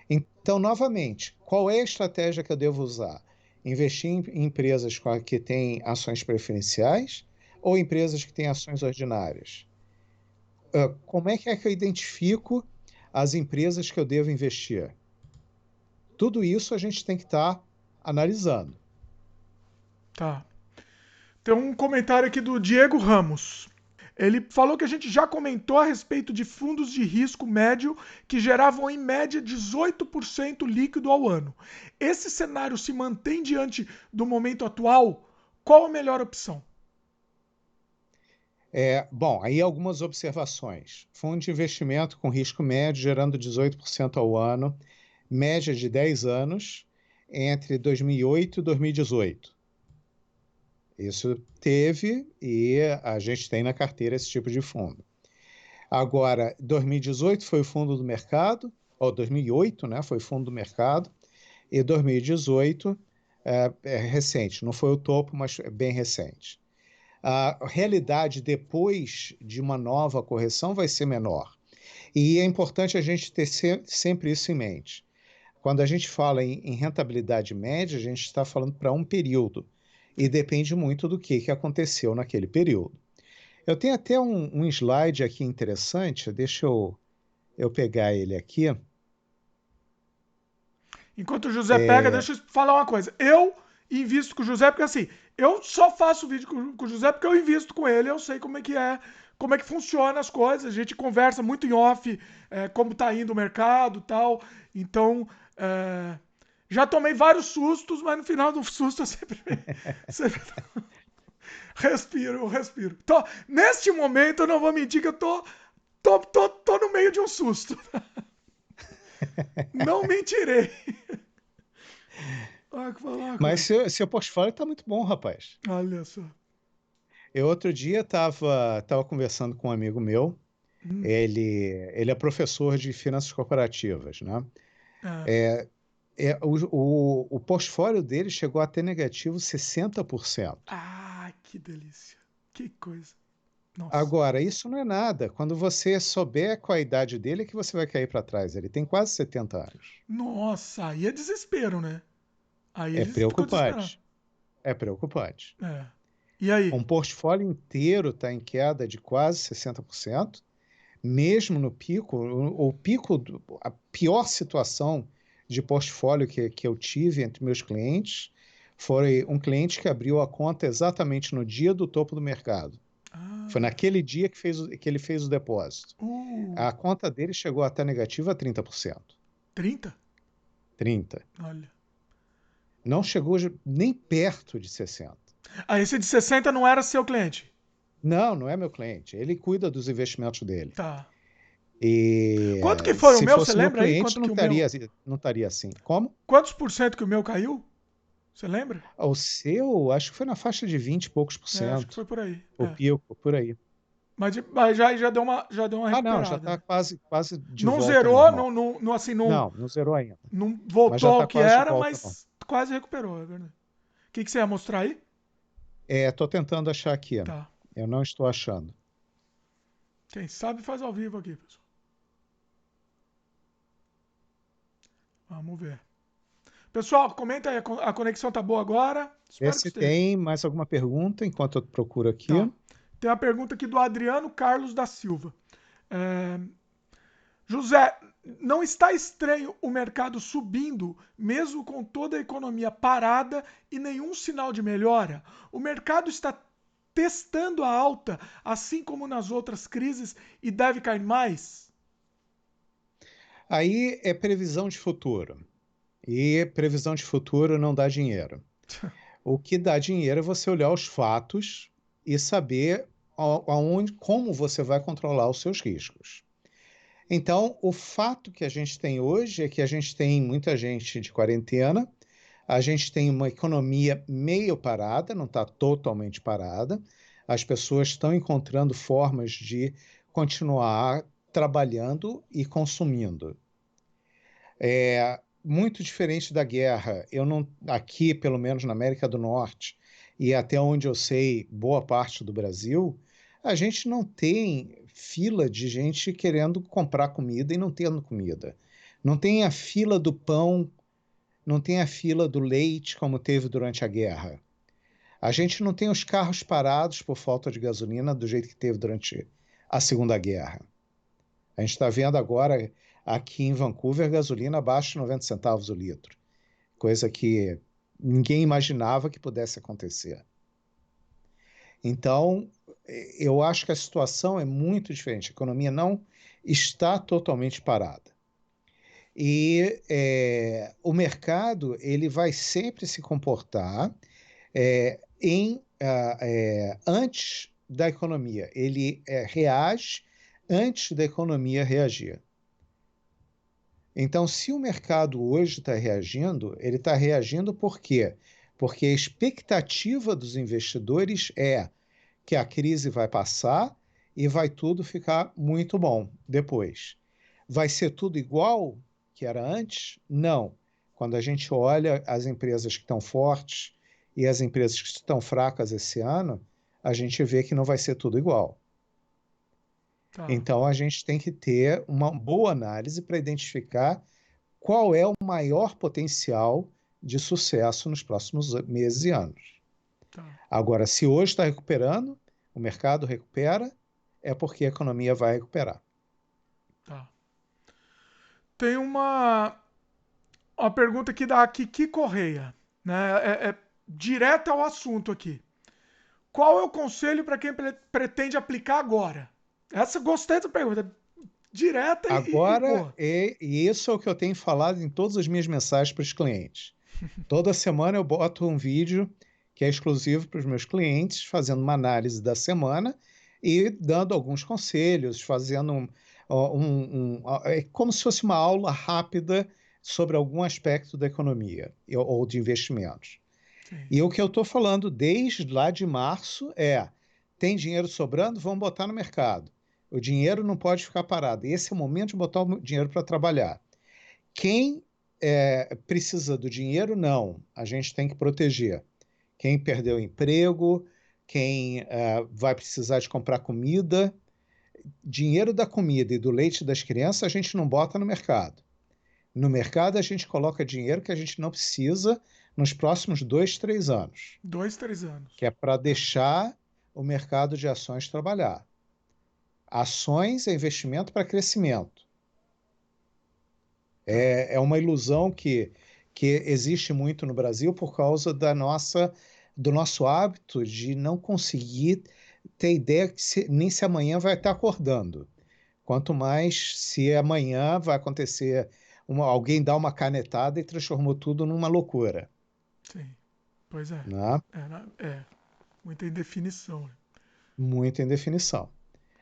Então, novamente, qual é a estratégia que eu devo usar? Investir em empresas que têm ações preferenciais ou empresas que têm ações ordinárias? Como é que eu identifico as empresas que eu devo investir? Tudo isso a gente tem que estar analisando. Tá. Tem um comentário aqui do Diego Ramos. Ele falou que a gente já comentou a respeito de fundos de risco médio que geravam em média 18% líquido ao ano. Esse cenário se mantém diante do momento atual? Qual a melhor opção? Bom, aí algumas observações. Fundo de investimento com risco médio gerando 18% ao ano, média de 10 anos, entre 2008 e 2018. Isso teve e a gente tem na carteira esse tipo de fundo. Agora, 2018 foi o fundo do mercado, ou 2008, né, foi o fundo do mercado, e 2018 é recente, não foi o topo, mas é bem recente. A realidade depois de uma nova correção vai ser menor. E é importante a gente ter sempre isso em mente. Quando a gente fala em rentabilidade média, a gente está falando para um período. E depende muito do que aconteceu naquele período. Eu tenho até um slide aqui interessante, deixa eu pegar ele aqui. Enquanto o José pega, deixa eu falar uma coisa. Eu invisto com o José porque assim, eu só faço vídeo com o José porque eu invisto com ele, eu sei como é que funciona as coisas. A gente conversa muito em off, como tá indo o mercado e tal. Então, já tomei vários sustos, mas no final do susto eu sempre respiro, eu respiro. Então, neste momento, eu não vou mentir que eu tô no meio de um susto. Não mentirei. Mas seu portfólio está muito bom, rapaz. Olha só. Eu outro dia estava conversando com um amigo meu. Ele é professor de finanças corporativas, né? O portfólio dele chegou a ter negativo 60%. Ah, que delícia. Que coisa. Nossa. Agora, isso não é nada. Quando você souber qual a idade dele, é que você vai cair para trás. Ele tem quase 70 anos. Nossa, aí é desespero, né? Aí É ele ficou desesperado. preocupante. É preocupante. É. E aí? Um portfólio inteiro está em queda de quase 60%, mesmo no pico. O pico, a pior situação de portfólio que eu tive entre meus clientes foi um cliente que abriu a conta exatamente no dia do topo do mercado. Foi Ah, naquele dia que ele fez o depósito. uh, A conta dele chegou até negativa a 30%. 30? 30%. Olha. Não chegou nem perto de 60%. Ah, esse de 60 não era seu cliente? Não, não é meu cliente. Ele cuida dos investimentos dele. Tá. E Quanto que foi o se meu? Você fosse meu lembra aí cliente, quanto que o meu? não estaria assim. Como? Quantos por cento que o meu caiu? Você lembra? O seu, acho que foi na faixa de 20 e poucos por Acho que foi cento. por aí. O pico, por aí. Mas já deu uma Ah, não, já recuperada, está né? quase de Não volta ao zerou, normal. assim, Não, não zerou ainda. não Mas já voltou ao está que quase de era, volta ao normal. mas quase recuperou, é verdade. O que você ia mostrar aí? Estou tentando achar aqui. Tá. Eu não estou achando. Quem sabe faz ao vivo aqui, pessoal. Vamos ver. Pessoal, comenta aí, a conexão tá boa agora? Vê Espero que se esteja. tem mais alguma pergunta enquanto eu procuro aqui. Tá. Tem uma pergunta aqui do Adriano Carlos da Silva. José, não está estranho o mercado subindo, mesmo com toda a economia parada e nenhum sinal de melhora? O mercado está testando a alta, assim como nas outras crises, e deve cair mais? Aí é previsão de futuro. E previsão de futuro não dá dinheiro. O que dá dinheiro é você olhar os fatos e saber como você vai controlar os seus riscos. Então, o fato que a gente tem hoje é que a gente tem muita gente de quarentena, a gente tem uma economia meio parada, não está totalmente parada, as pessoas estão encontrando formas de continuar trabalhando e consumindo. Muito diferente da guerra. Eu não, aqui, pelo menos na América do Norte, e até onde eu sei, boa parte do Brasil, a gente não tem fila de gente querendo comprar comida e não tendo comida. Não tem a fila do pão, não tem a fila do leite como teve durante a guerra. A gente não tem os carros parados por falta de gasolina do jeito que teve durante a Segunda Guerra. A gente está vendo agora aqui em Vancouver gasolina abaixo de 90 centavos o litro, coisa que ninguém imaginava que pudesse acontecer. Então, eu acho que a situação é muito diferente. A economia não está totalmente parada. E o mercado ele vai sempre se comportar antes da economia. Ele reage antes da economia reagir. Então, se o mercado hoje está reagindo, ele está reagindo por quê? Porque a expectativa dos investidores é que a crise vai passar e vai tudo ficar muito bom depois. Vai ser tudo igual que era antes? Não. Quando a gente olha as empresas que estão fortes e as empresas que estão fracas esse ano, a gente vê que não vai ser tudo igual. Tá. Então, a gente tem que ter uma boa análise para identificar qual é o maior potencial de sucesso nos próximos meses e anos. Tá. Agora, se hoje está recuperando, o mercado recupera, é porque a economia vai recuperar. Tá. Tem uma pergunta aqui da Kiki Correia, né? É direto ao assunto aqui. Qual é o conselho para quem pretende aplicar agora? Essa gostei da pergunta. Direta e Agora, boa. e isso é o que eu tenho falado em todas as minhas mensagens para os clientes. Toda semana eu boto um vídeo que é exclusivo para os meus clientes, fazendo uma análise da semana e dando alguns conselhos, fazendo é como se fosse uma aula rápida sobre algum aspecto da economia ou de investimentos. Sim. E o que eu estou falando desde lá de março tem dinheiro sobrando, vamos botar no mercado. O dinheiro não pode ficar parado. Esse é o momento de botar o dinheiro para trabalhar. Quem precisa do dinheiro, não. A gente tem que proteger. Quem perdeu o emprego, quem vai precisar de comprar comida, dinheiro da comida e do leite das crianças a gente não bota no mercado. No mercado a gente coloca dinheiro que a gente não precisa nos próximos 2, 3 anos. 2, 3 anos. Que é para deixar o mercado de ações trabalhar. Ações é investimento para crescimento. É uma ilusão que existe muito no Brasil por causa do nosso hábito de não conseguir ter ideia que nem se amanhã vai estar acordando. Quanto mais se amanhã vai acontecer, alguém dá uma canetada e transformou tudo numa loucura. Sim. Pois é. Né? Muita indefinição. Muita indefinição.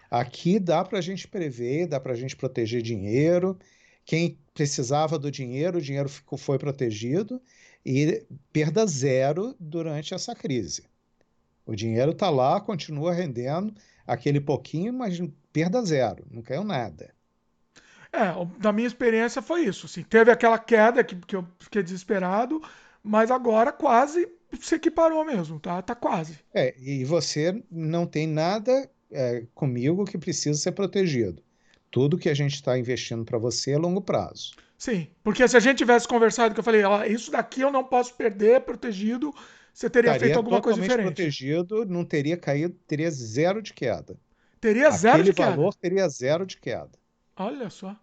Aqui dá para a gente prever, dá para a gente proteger dinheiro. Quem precisava do dinheiro, o dinheiro foi protegido e perda zero durante essa crise. O dinheiro está lá, continua rendendo aquele pouquinho, mas perda zero, não caiu nada. Da minha experiência foi isso. Assim, teve aquela queda que eu fiquei desesperado, mas agora quase se equiparou mesmo, tá? Tá quase. E você não tem nada comigo que precisa ser protegido. Tudo que a gente está investindo para você é longo prazo. Sim, porque se a gente tivesse conversado, que eu falei, isso daqui eu não posso perder, protegido, você teria feito Estaria alguma coisa totalmente diferente. protegido, não teria caído, teria zero de queda. Teria zero Aquele de queda. valor teria zero de queda. Olha só.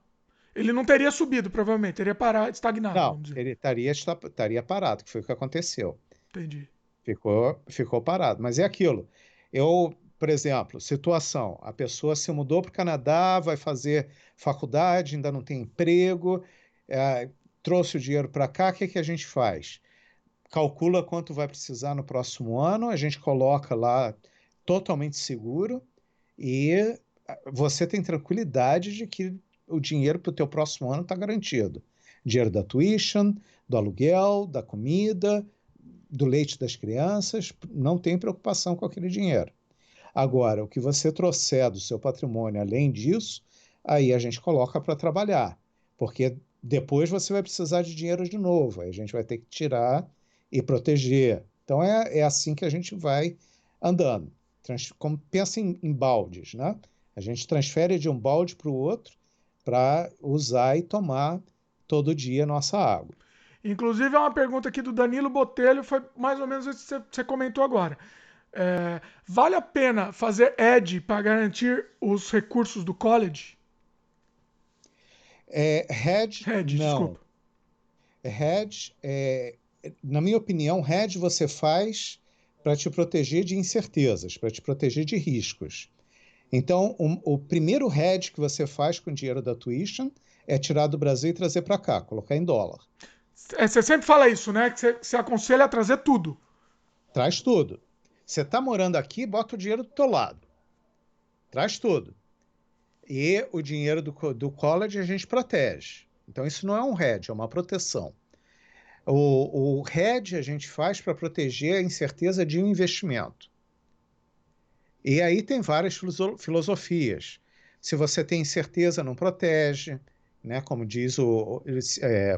Ele não teria subido, provavelmente. Teria parado, estagnado, Não, vamos dizer. ele estaria parado, que foi o que aconteceu. Entendi. Ficou parado. Mas é aquilo. Por exemplo, situação: a pessoa se mudou para o Canadá, vai fazer faculdade, ainda não tem emprego, trouxe o dinheiro para cá, o que a gente faz? Calcula quanto vai precisar no próximo ano, a gente coloca lá totalmente seguro e você tem tranquilidade de que o dinheiro para o teu próximo ano está garantido. Dinheiro da tuition, do aluguel, da comida, do leite das crianças, não tem preocupação com aquele dinheiro. Agora, o que você trouxer do seu patrimônio além disso, aí a gente coloca para trabalhar, porque depois você vai precisar de dinheiro de novo, aí a gente vai ter que tirar e proteger. Então é assim que a gente vai andando. Como pensa em baldes, né? A gente transfere de um balde para o outro para usar e tomar todo dia nossa água. Inclusive, é uma pergunta aqui do Danilo Botelho, foi mais ou menos isso que você comentou agora. Vale a pena fazer ED para garantir os recursos do college? Hedge, Hedge, não. desculpa. Hedge, na minha opinião, hedge você faz para te proteger de incertezas, para te proteger de riscos. Então, o primeiro hedge que você faz com o dinheiro da tuition é tirar do Brasil e trazer para cá, colocar em dólar. Você sempre fala isso, né? Que você aconselha a trazer tudo. Traz tudo. Você está morando aqui, bota o dinheiro do teu lado. Traz tudo. E o dinheiro do college a gente protege. Então, isso não é um hedge, é uma proteção. O hedge a gente faz para proteger a incerteza de um investimento. E aí tem várias filosofias. Se você tem certeza, não protege, né? Como diz o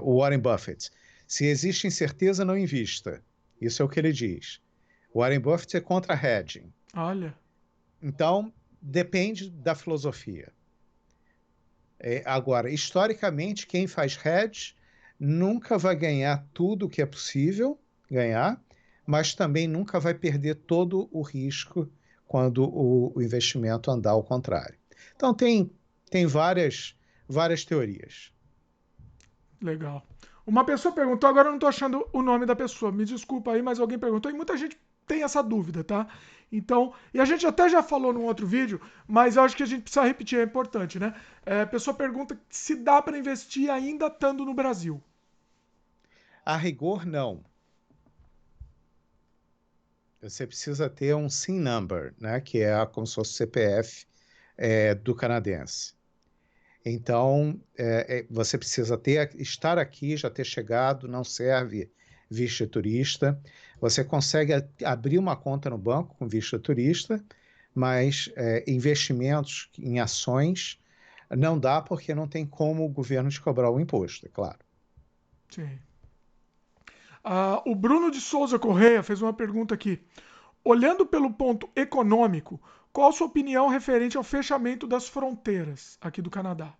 Warren Buffett. Se existe incerteza, não invista. Isso é o que ele diz. O Warren Buffett é contra hedging. Olha. Então, depende da filosofia. Agora, historicamente, quem faz hedge nunca vai ganhar tudo o que é possível ganhar, mas também nunca vai perder todo o risco quando o investimento andar ao contrário. Então, tem várias teorias. Legal. Uma pessoa perguntou, agora eu não tô achando o nome da pessoa, me desculpa aí, mas alguém perguntou e muita gente tem essa dúvida, tá? Então, e a gente até já falou num outro vídeo, mas eu acho que a gente precisa repetir, é importante, né? A pessoa pergunta se dá para investir ainda estando no Brasil. A rigor, não. Você precisa ter um SIN number, né, que é como se fosse o CPF do canadense. Então, você precisa estar aqui, já ter chegado, não serve visto turista. Você consegue abrir uma conta no banco com visto turista, mas investimentos em ações não dá porque não tem como o governo te cobrar o imposto, é claro. Sim. O Bruno de Souza Correia fez uma pergunta aqui. Olhando pelo ponto econômico, qual a sua opinião referente ao fechamento das fronteiras aqui do Canadá?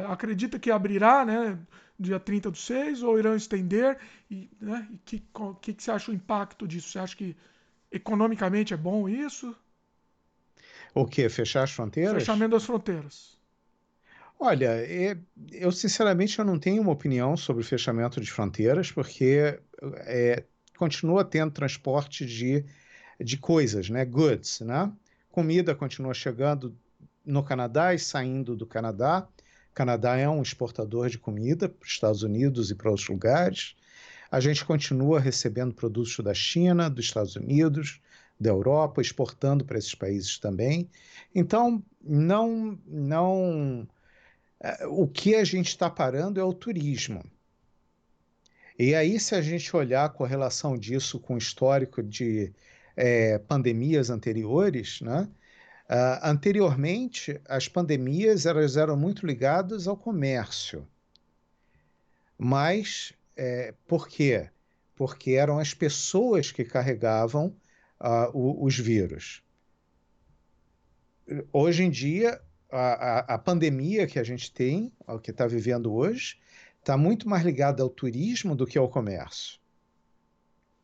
Acredita que abrirá, né, dia 30/6, ou irão estender? E que você acha o impacto disso? Você acha que economicamente é bom isso? O quê? Fechar as fronteiras? Fechamento das fronteiras. Olha, eu sinceramente eu não tenho uma opinião sobre o fechamento de fronteiras, porque continua tendo transporte de coisas, né? Goods, né? Comida continua chegando no Canadá e saindo do Canadá. O Canadá é um exportador de comida para os Estados Unidos e para outros lugares. A gente continua recebendo produtos da China, dos Estados Unidos, da Europa, exportando para esses países também. Então, não, o que a gente está parando é o turismo. E aí, se a gente olhar a correlação disso com o histórico de pandemias anteriores, né? Anteriormente, as pandemias elas eram muito ligadas ao comércio. Mas, por quê? Porque eram as pessoas que carregavam os vírus. Hoje em dia, a pandemia que a gente tem, o que está vivendo hoje, está muito mais ligada ao turismo do que ao comércio.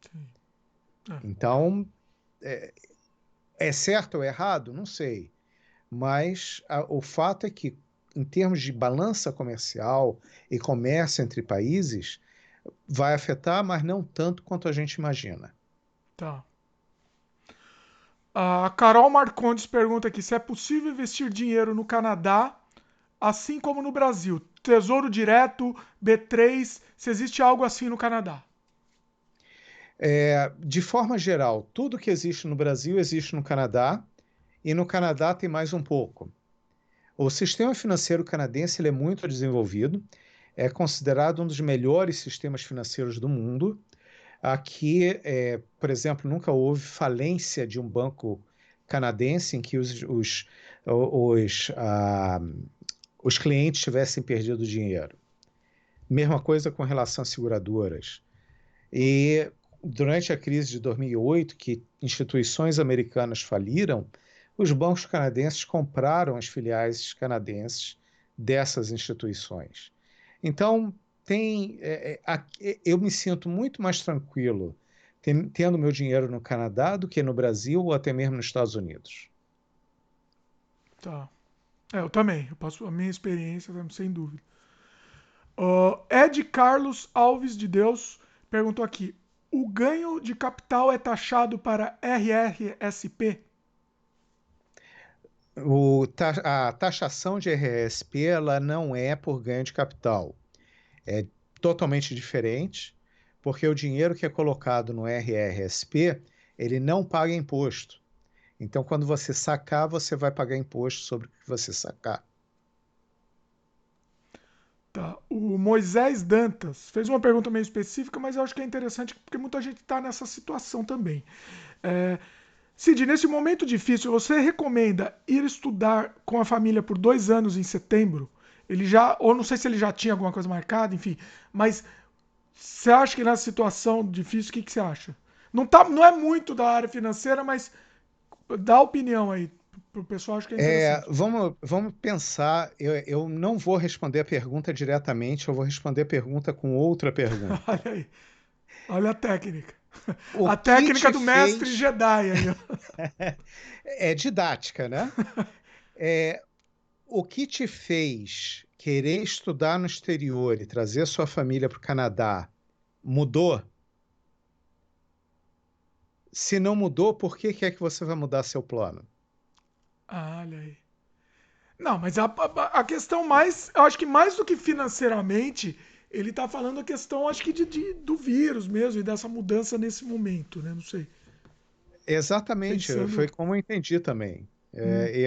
Sim. É. Então, é certo ou errado? Não sei. Mas o fato é que, em termos de balança comercial e comércio entre países, vai afetar, mas não tanto quanto a gente imagina. Tá. A Carol Marcondes pergunta aqui se é possível investir dinheiro no Canadá, assim como no Brasil. Tesouro Direto, B3, se existe algo assim no Canadá. De forma geral, tudo que existe no Brasil existe no Canadá, e no Canadá tem mais um pouco. O sistema financeiro canadense ele é muito desenvolvido, é considerado um dos melhores sistemas financeiros do mundo. Aqui, por exemplo, nunca houve falência de um banco canadense em que os, ah, os clientes tivessem perdido dinheiro. Mesma coisa com relação às seguradoras. E durante a crise de 2008, que instituições americanas faliram, os bancos canadenses compraram as filiais canadenses dessas instituições. Então, eu me sinto muito mais tranquilo tendo meu dinheiro no Canadá do que no Brasil ou até mesmo nos Estados Unidos. Tá. Eu também. Eu passo a minha experiência, sem dúvida. Ed Carlos Alves de Deus perguntou aqui: o ganho de capital é taxado para RRSP? A taxação de RSP ela não é por ganho de capital. É totalmente diferente, porque o dinheiro que é colocado no RRSP, ele não paga imposto. Então, quando você sacar, você vai pagar imposto sobre o que você sacar. Tá. O Moisés Dantas fez uma pergunta meio específica, mas eu acho que é interessante porque muita gente está nessa situação também. Cid, nesse momento difícil, você recomenda ir estudar com a família por 2 anos em setembro? Ele já, ou não sei se ele já tinha alguma coisa marcada, enfim, mas você acha que nessa situação difícil, o que você acha? Não é muito da área financeira, mas dá opinião aí pro pessoal, acho que é interessante. Vamos pensar. Eu não vou responder a pergunta diretamente, eu vou responder a pergunta com outra pergunta. Olha aí, olha a técnica. O A que técnica te do mestre fez. Jedi aí, ó. É didática, né? É, o que te fez querer estudar no exterior e trazer sua família para o Canadá mudou? Se não mudou, por que é que você vai mudar seu plano? Olha aí. Não, mas a questão mais, eu acho que mais do que financeiramente, ele tá falando a questão, acho que do vírus mesmo e dessa mudança nesse momento, né? Não sei. Exatamente, Pensando. foi como eu entendi também. Hum,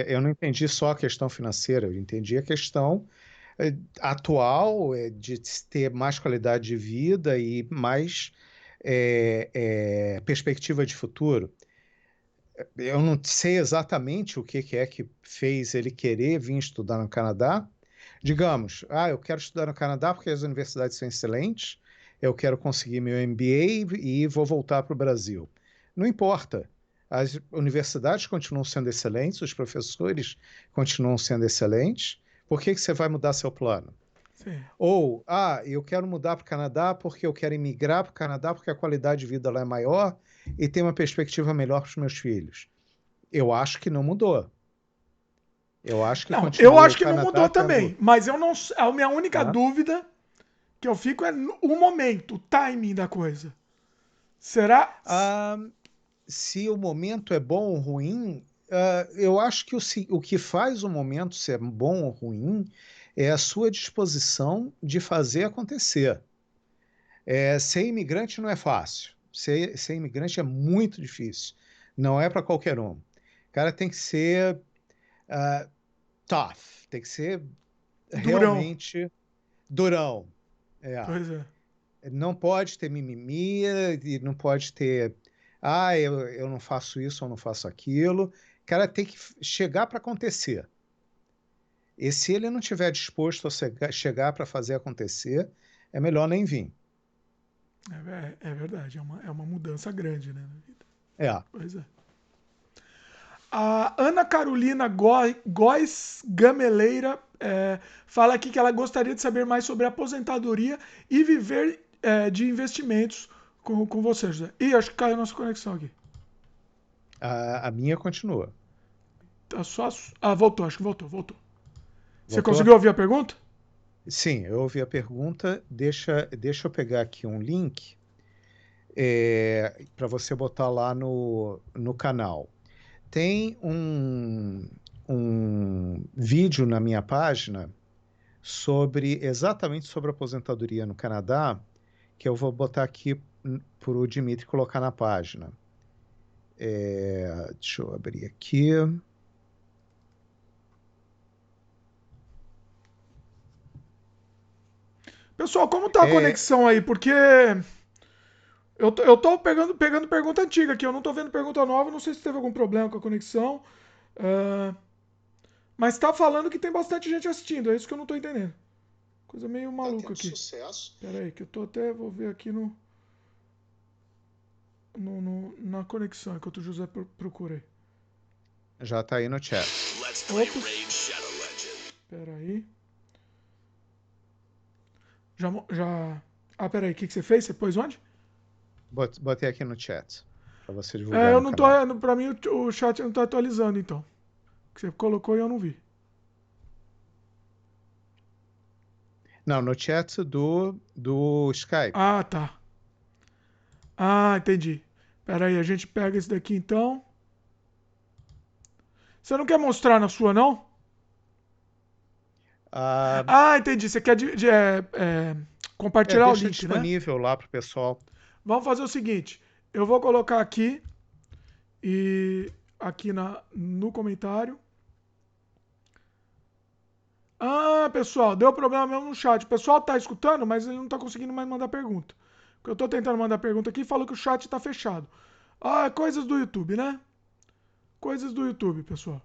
Eu não entendi só a questão financeira, eu entendi a questão atual de ter mais qualidade de vida e mais perspectiva de futuro. Eu não sei exatamente o que é que fez ele querer vir estudar no Canadá. Digamos, eu quero estudar no Canadá porque as universidades são excelentes, eu quero conseguir meu MBA e vou voltar para o Brasil. Não importa. As universidades continuam sendo excelentes, os professores continuam sendo excelentes. Por que você vai mudar seu plano? sim. Ou, eu quero mudar para o Canadá porque eu quero emigrar para o Canadá porque a qualidade de vida lá é maior e tem uma perspectiva melhor para os meus filhos. Eu acho que não mudou. Eu acho que Não, eu continua o acho que não Canadá mudou tendo. também, mas eu não, a minha única Tá? dúvida que eu fico é o momento, o timing da coisa. Será? Ah, se o momento é bom ou ruim, eu acho que o que faz o momento ser bom ou ruim é a sua disposição de fazer acontecer. Ser imigrante não é fácil. Ser imigrante é muito difícil. Não é para qualquer um. O cara tem que ser ah, tough, tem que ser Durão. realmente durão. É. Pois é. Não pode ter mimimi e não pode ter, eu não faço isso ou não faço aquilo. O cara tem que chegar para acontecer. E se ele não estiver disposto a chegar para fazer acontecer, é melhor nem vir. É verdade, é uma mudança grande, né, na vida. É. Pois é. A Ana Carolina Góes Gameleira fala aqui que ela gostaria de saber mais sobre aposentadoria e viver de investimentos com você, José. Ih, acho que caiu a nossa conexão aqui. A minha continua. Tá só. Voltou, acho que voltou. Você Voltou? conseguiu ouvir a pergunta? Sim, eu ouvi a pergunta. Deixa eu pegar aqui um link para você botar lá no canal. Tem um vídeo na minha página exatamente sobre aposentadoria no Canadá, que eu vou botar aqui para o Dimitri colocar na página. Deixa eu abrir aqui. Pessoal, como tá a É, conexão aí? Porque eu tô pegando pergunta antiga aqui, eu não tô vendo pergunta nova, não sei se teve algum problema com a conexão. Ah, mas tá falando que tem bastante gente assistindo, é isso que eu não tô entendendo. Coisa meio maluca aqui. Pera aí, que eu tô até, vou ver aqui na conexão, enquanto o José procura aí. já está aí no chat. Opa, pera aí. Já. Ah, pera aí, o que você fez? Você pôs onde? Botei aqui no chat para você É, divulgar eu no não tô. canal. Pra mim o chat não tá atualizando, então. O que você colocou e eu não vi. Não, no chat do Skype. Ah, tá. Ah, entendi. Pera aí, a gente pega esse daqui então. Você não quer mostrar na sua, não? Ah, Ah, entendi. Você quer compartilhar o deixa link, né? disponível lá para o pessoal. Vamos fazer o seguinte. Eu vou colocar aqui e aqui no comentário. Ah, pessoal, deu problema mesmo no chat. O pessoal tá escutando, mas ele não tá conseguindo mais mandar pergunta. Porque eu tô tentando mandar pergunta aqui e falou que o chat tá fechado. Ah, coisas do YouTube, né? Coisas do YouTube, pessoal.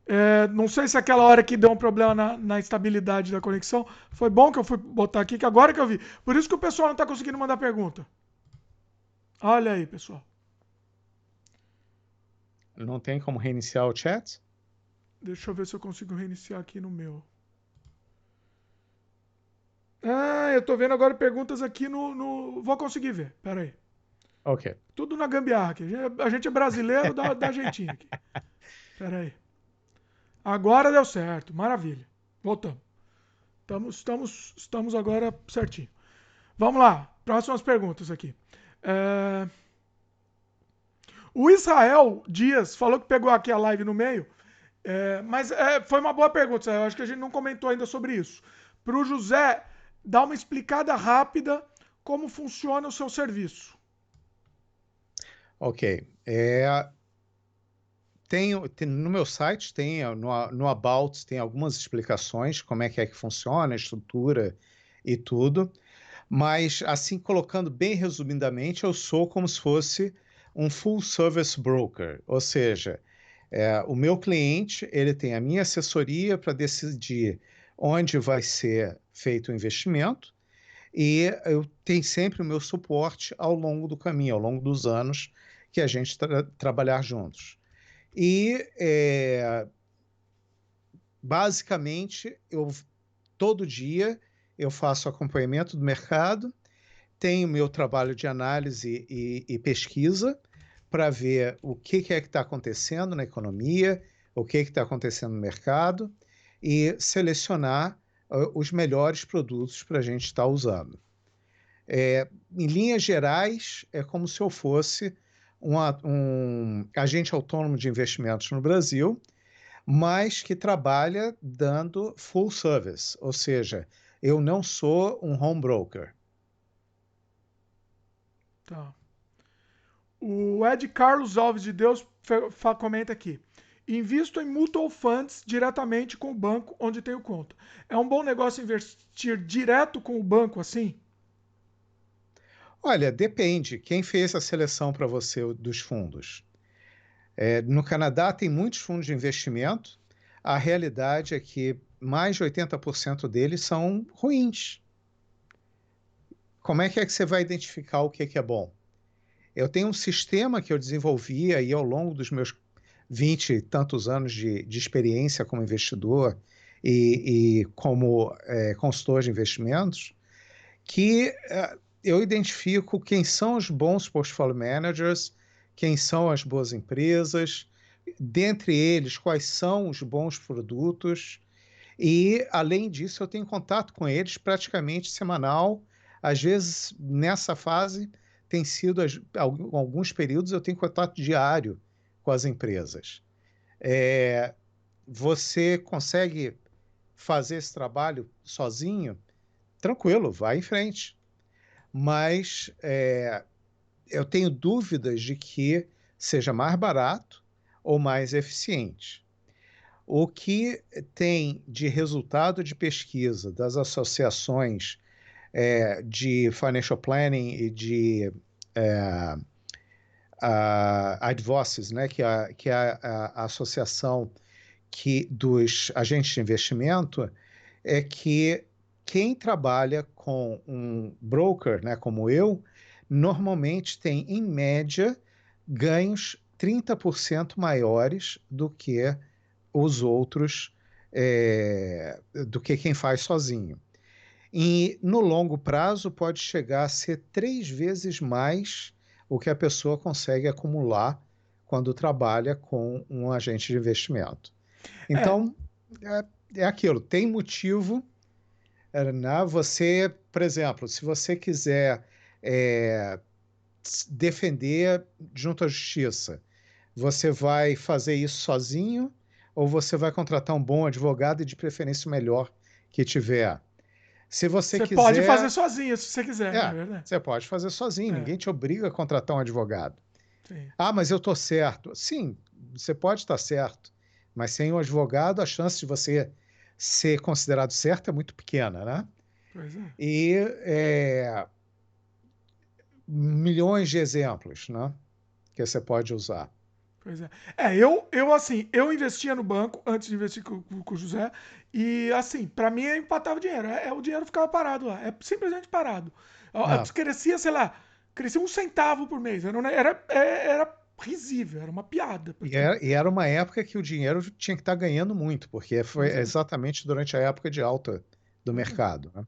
É, não sei se aquela hora que deu um problema na estabilidade da conexão foi bom que eu fui botar aqui, que agora que eu vi. Por isso que o pessoal não tá conseguindo mandar pergunta. Olha aí, pessoal. Não tem como reiniciar o chat? Deixa eu ver se eu consigo reiniciar aqui no meu. Ah, eu tô vendo agora perguntas aqui Vou conseguir ver. Pera aí. Ok. Tudo na gambiarra aqui. A gente é brasileiro, dá jeitinho aqui. Pera aí. Agora deu certo. Maravilha. Voltamos. Estamos agora certinho. Vamos lá. Próximas perguntas aqui. É... O Israel Dias falou que pegou aqui a live no meio. Mas foi uma boa pergunta. Eu acho que a gente não comentou ainda sobre isso. Para o José dar uma explicada rápida como funciona o seu serviço. Ok. No meu site, no About, tem algumas explicações como é que funciona, a estrutura e tudo. Mas, assim, colocando bem resumidamente, eu sou como se fosse um full service broker, ou seja, o meu cliente ele tem a minha assessoria para decidir onde vai ser feito o investimento e eu tenho sempre o meu suporte ao longo do caminho, ao longo dos anos que a gente trabalhar juntos. E, basicamente, todo dia eu faço acompanhamento do mercado, tenho meu trabalho de análise e pesquisa para ver o que é que está acontecendo na economia, o que está acontecendo no mercado e selecionar os melhores produtos para a gente estar usando. Em linhas gerais, é como se eu fosse um agente autônomo de investimentos no Brasil, mas que trabalha dando full service, ou seja, eu não sou um home broker. Tá. O Ed Carlos Alves de Deus comenta aqui. Invisto em mutual funds diretamente com o banco onde tenho conta. É um bom negócio investir direto com o banco assim? Olha, depende. Quem fez a seleção para você dos fundos? No Canadá tem muitos fundos de investimento. A realidade é que mais de 80% deles são ruins. Como é que você vai identificar o que é bom? Eu tenho um sistema que eu desenvolvi aí ao longo dos meus 20 e tantos anos de experiência como investidor e como consultor de investimentos, que eu identifico quem são os bons portfolio managers, quem são as boas empresas, dentre eles, quais são os bons produtos, e, além disso, eu tenho contato com eles praticamente semanal. Às vezes, nessa fase, tem sido, alguns períodos, eu tenho contato diário com as empresas. É, Você consegue fazer esse trabalho sozinho? Tranquilo, vai em frente. Mas eu tenho dúvidas de que seja mais barato ou mais eficiente. O que tem de resultado de pesquisa das associações de financial planning e de advoices, né, que é a associação dos agentes de investimento, é que quem trabalha com um broker, né, como eu, normalmente tem, em média, ganhos 30% maiores do que os outros, do que quem faz sozinho. E no longo prazo pode chegar a ser 3 vezes mais o que a pessoa consegue acumular quando trabalha com um agente de investimento. É, Então, é aquilo, tem motivo, né? Você, por exemplo, se você quiser é, defender junto à justiça, você vai fazer isso sozinho ou você vai contratar um bom advogado e de preferência o melhor que tiver? Se você você pode fazer quiser, sozinho se você quiser, é verdade. você pode fazer sozinho, É, ninguém te obriga a contratar um advogado. sim. Ah, mas eu estou certo. Sim, você pode estar certo, mas sem um advogado, a chance de você ser considerado certo é muito pequena, né? Pois é. E milhões de exemplos, né, que você pode usar. Pois é. Eu assim, eu investia no banco antes de investir com o José. E assim, pra mim empatava o dinheiro. O dinheiro ficava parado lá. É simplesmente parado. É. Crescia, sei lá, crescia 1 centavo por mês. Era risível, era uma piada. Porque, E era uma época que o dinheiro tinha que estar ganhando muito, porque foi pois é, exatamente durante a época de alta do pois é. mercado, né?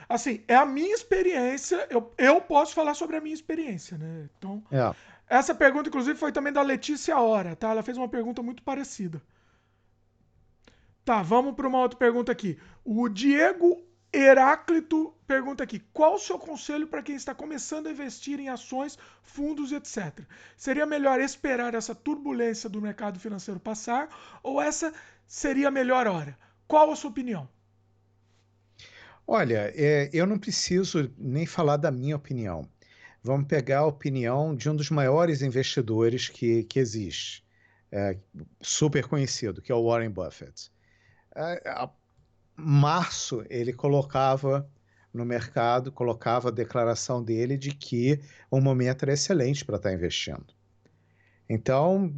Assim, é a minha experiência. Eu posso falar sobre a minha experiência, né? Então, É. essa pergunta, inclusive, foi também da Letícia Hora, tá? Ela fez uma pergunta muito parecida. Tá, vamos para uma outra pergunta aqui. O Diego Heráclito pergunta aqui: qual o seu conselho para quem está começando a investir em ações, fundos, etc? Seria melhor esperar essa turbulência do mercado financeiro passar ou essa seria a melhor hora? Qual a sua opinião? Olha, eu não preciso nem falar da minha opinião. Vamos pegar a opinião de um dos maiores investidores que existe, é, super conhecido, que é o Warren Buffett. A março, ele colocava no mercado, colocava a declaração dele de que o momento era excelente para estar investindo. Então,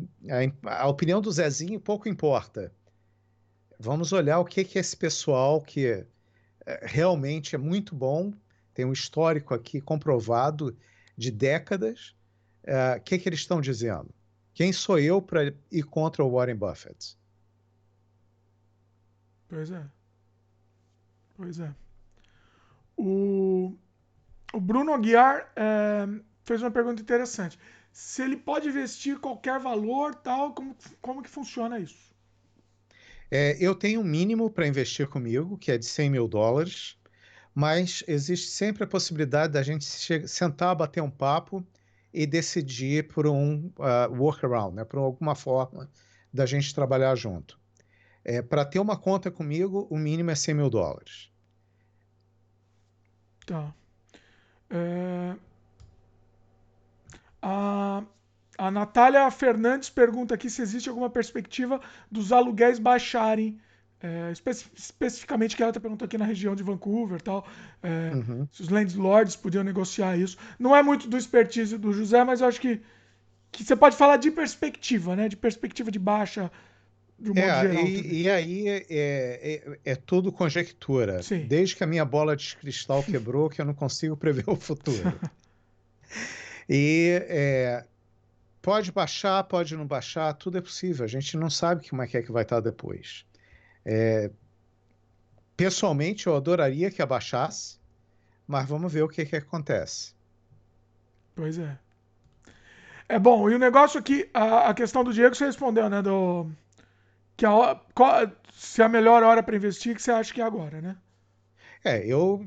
a opinião do Zezinho pouco importa. Vamos olhar o que esse pessoal que realmente é muito bom, tem um histórico aqui comprovado de décadas, o que eles estão dizendo? Quem sou eu para ir contra o Warren Buffett? Pois é, pois é. O, o Bruno Aguiar fez uma pergunta interessante. Se ele pode investir qualquer valor, tal, como que funciona isso? Eu tenho um mínimo para investir comigo, que é de US$ 100.000, mas existe sempre a possibilidade da gente sentar, bater um papo e decidir por um workaround, né, por alguma forma da gente trabalhar junto. Para ter uma conta comigo, o mínimo é US$ 100.000. Tá. É, a, a Natália Fernandes pergunta aqui se existe alguma perspectiva dos aluguéis baixarem. Especificamente que ela está perguntando aqui na região de Vancouver tal. Uhum. Se os landlords podiam negociar isso. Não é muito do expertise do José, mas eu acho que você pode falar de perspectiva, né? De perspectiva de baixa, de um modo geral também. E aí é tudo conjectura. Sim. Desde que a minha bola de cristal quebrou, que eu não consigo prever o futuro. E pode baixar, pode não baixar, tudo é possível. A gente não sabe como é que vai estar depois. Pessoalmente, eu adoraria que abaixasse, mas vamos ver o que acontece. Pois é. É bom, e o negócio aqui, a questão do Diego você respondeu, né? Que se a melhor hora para investir, que você acha que é agora, né? Eu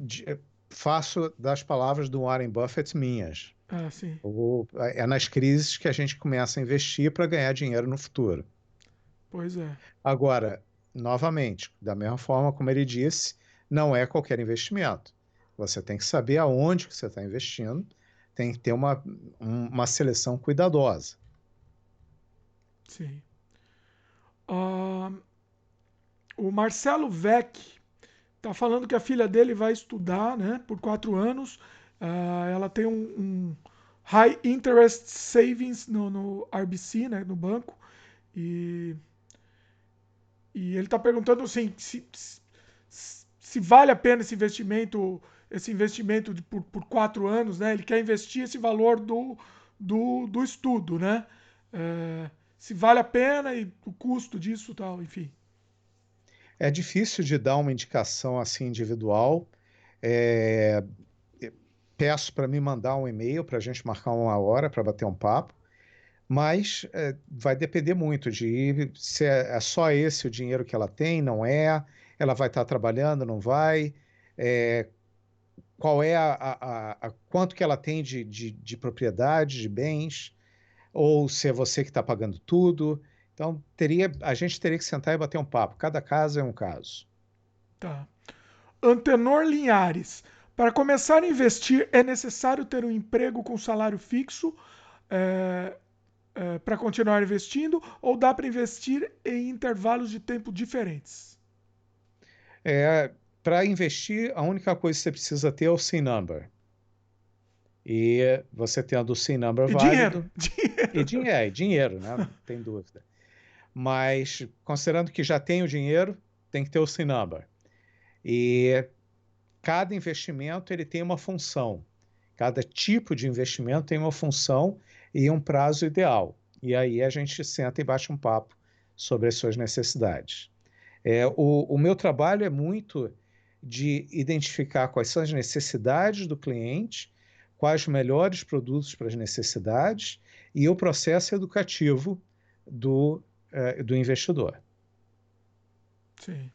faço das palavras do Warren Buffett minhas. Ah, sim. É nas crises que a gente começa a investir para ganhar dinheiro no futuro. Pois é. Agora, novamente, da mesma forma como ele disse, não é qualquer investimento. Você tem que saber aonde que você está investindo, tem que ter uma seleção cuidadosa. Sim. Ah, O Marcelo Vec tá falando que a filha dele vai estudar, né, por 4 anos. Ela tem um High Interest Savings no RBC, né, no banco. E, e ele está perguntando assim, se vale a pena esse investimento por 4 anos, né? Ele quer investir esse valor do estudo, né? Se vale a pena e o custo disso e tal, enfim. É difícil de dar uma indicação assim individual. É, Peço para me mandar um e-mail para a gente marcar uma hora para bater um papo, mas vai depender muito de se é só esse o dinheiro que ela tem, não é, ela vai estar trabalhando, não vai, é, qual é quanto que ela tem de propriedade, de bens, ou se é você que está pagando tudo. Então, a gente teria que sentar e bater um papo. Cada caso é um caso. Tá. Antenor Linhares. Para começar a investir, é necessário ter um emprego com salário fixo para continuar investindo ou dá para investir em intervalos de tempo diferentes? É, para investir, a única coisa que você precisa ter é o SIN number. E você tendo o SIN number E dinheiro. válido, e dinheiro, né? Não tem dúvida. Mas, considerando que já tem o dinheiro, tem que ter o SIN number. E cada investimento ele tem uma função. Cada tipo de investimento tem uma função e um prazo ideal. E aí a gente senta e bate um papo sobre as suas necessidades. O meu trabalho é muito de identificar quais são as necessidades do cliente, quais os melhores produtos para as necessidades e o processo educativo do investidor. Sim.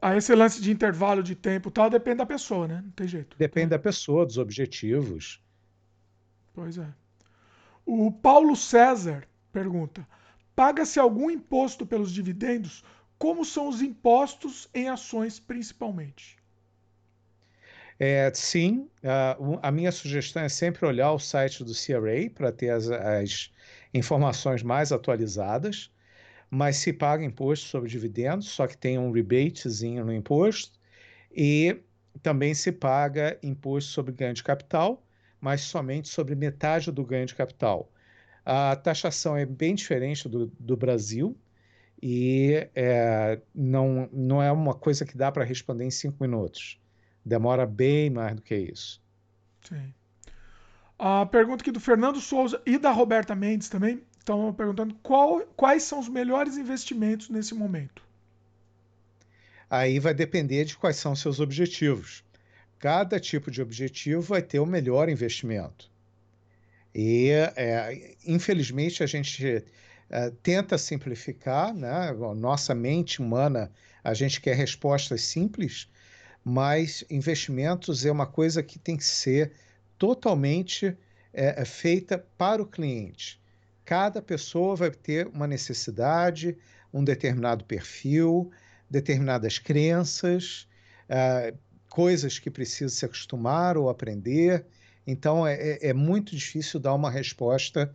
Aí esse lance de intervalo de tempo e tal depende da pessoa, né? Não tem jeito. Depende Tá? da pessoa, dos objetivos. Pois é. O Paulo César pergunta: paga-se algum imposto pelos dividendos? Como são os impostos em ações, principalmente? Sim, a minha sugestão é sempre olhar o site do CRA para ter as informações mais atualizadas, mas se paga imposto sobre dividendos, só que tem um rebatezinho no imposto, e também se paga imposto sobre ganho de capital, mas somente sobre metade do ganho de capital. A taxação é bem diferente do Brasil e não é uma coisa que dá para responder em 5 minutos. Demora bem mais do que isso. Sim. A pergunta aqui do Fernando Souza e da Roberta Mendes também estão perguntando quais são os melhores investimentos nesse momento. Aí vai depender de quais são seus objetivos. Cada tipo de objetivo vai ter o melhor investimento. E, infelizmente, a gente tenta simplificar, né? A nossa mente humana, a gente quer respostas simples, mas investimentos é uma coisa que tem que ser totalmente feita para o cliente. Cada pessoa vai ter uma necessidade, um determinado perfil, determinadas crenças, coisas que precisa se acostumar ou aprender. Então, é muito difícil dar uma resposta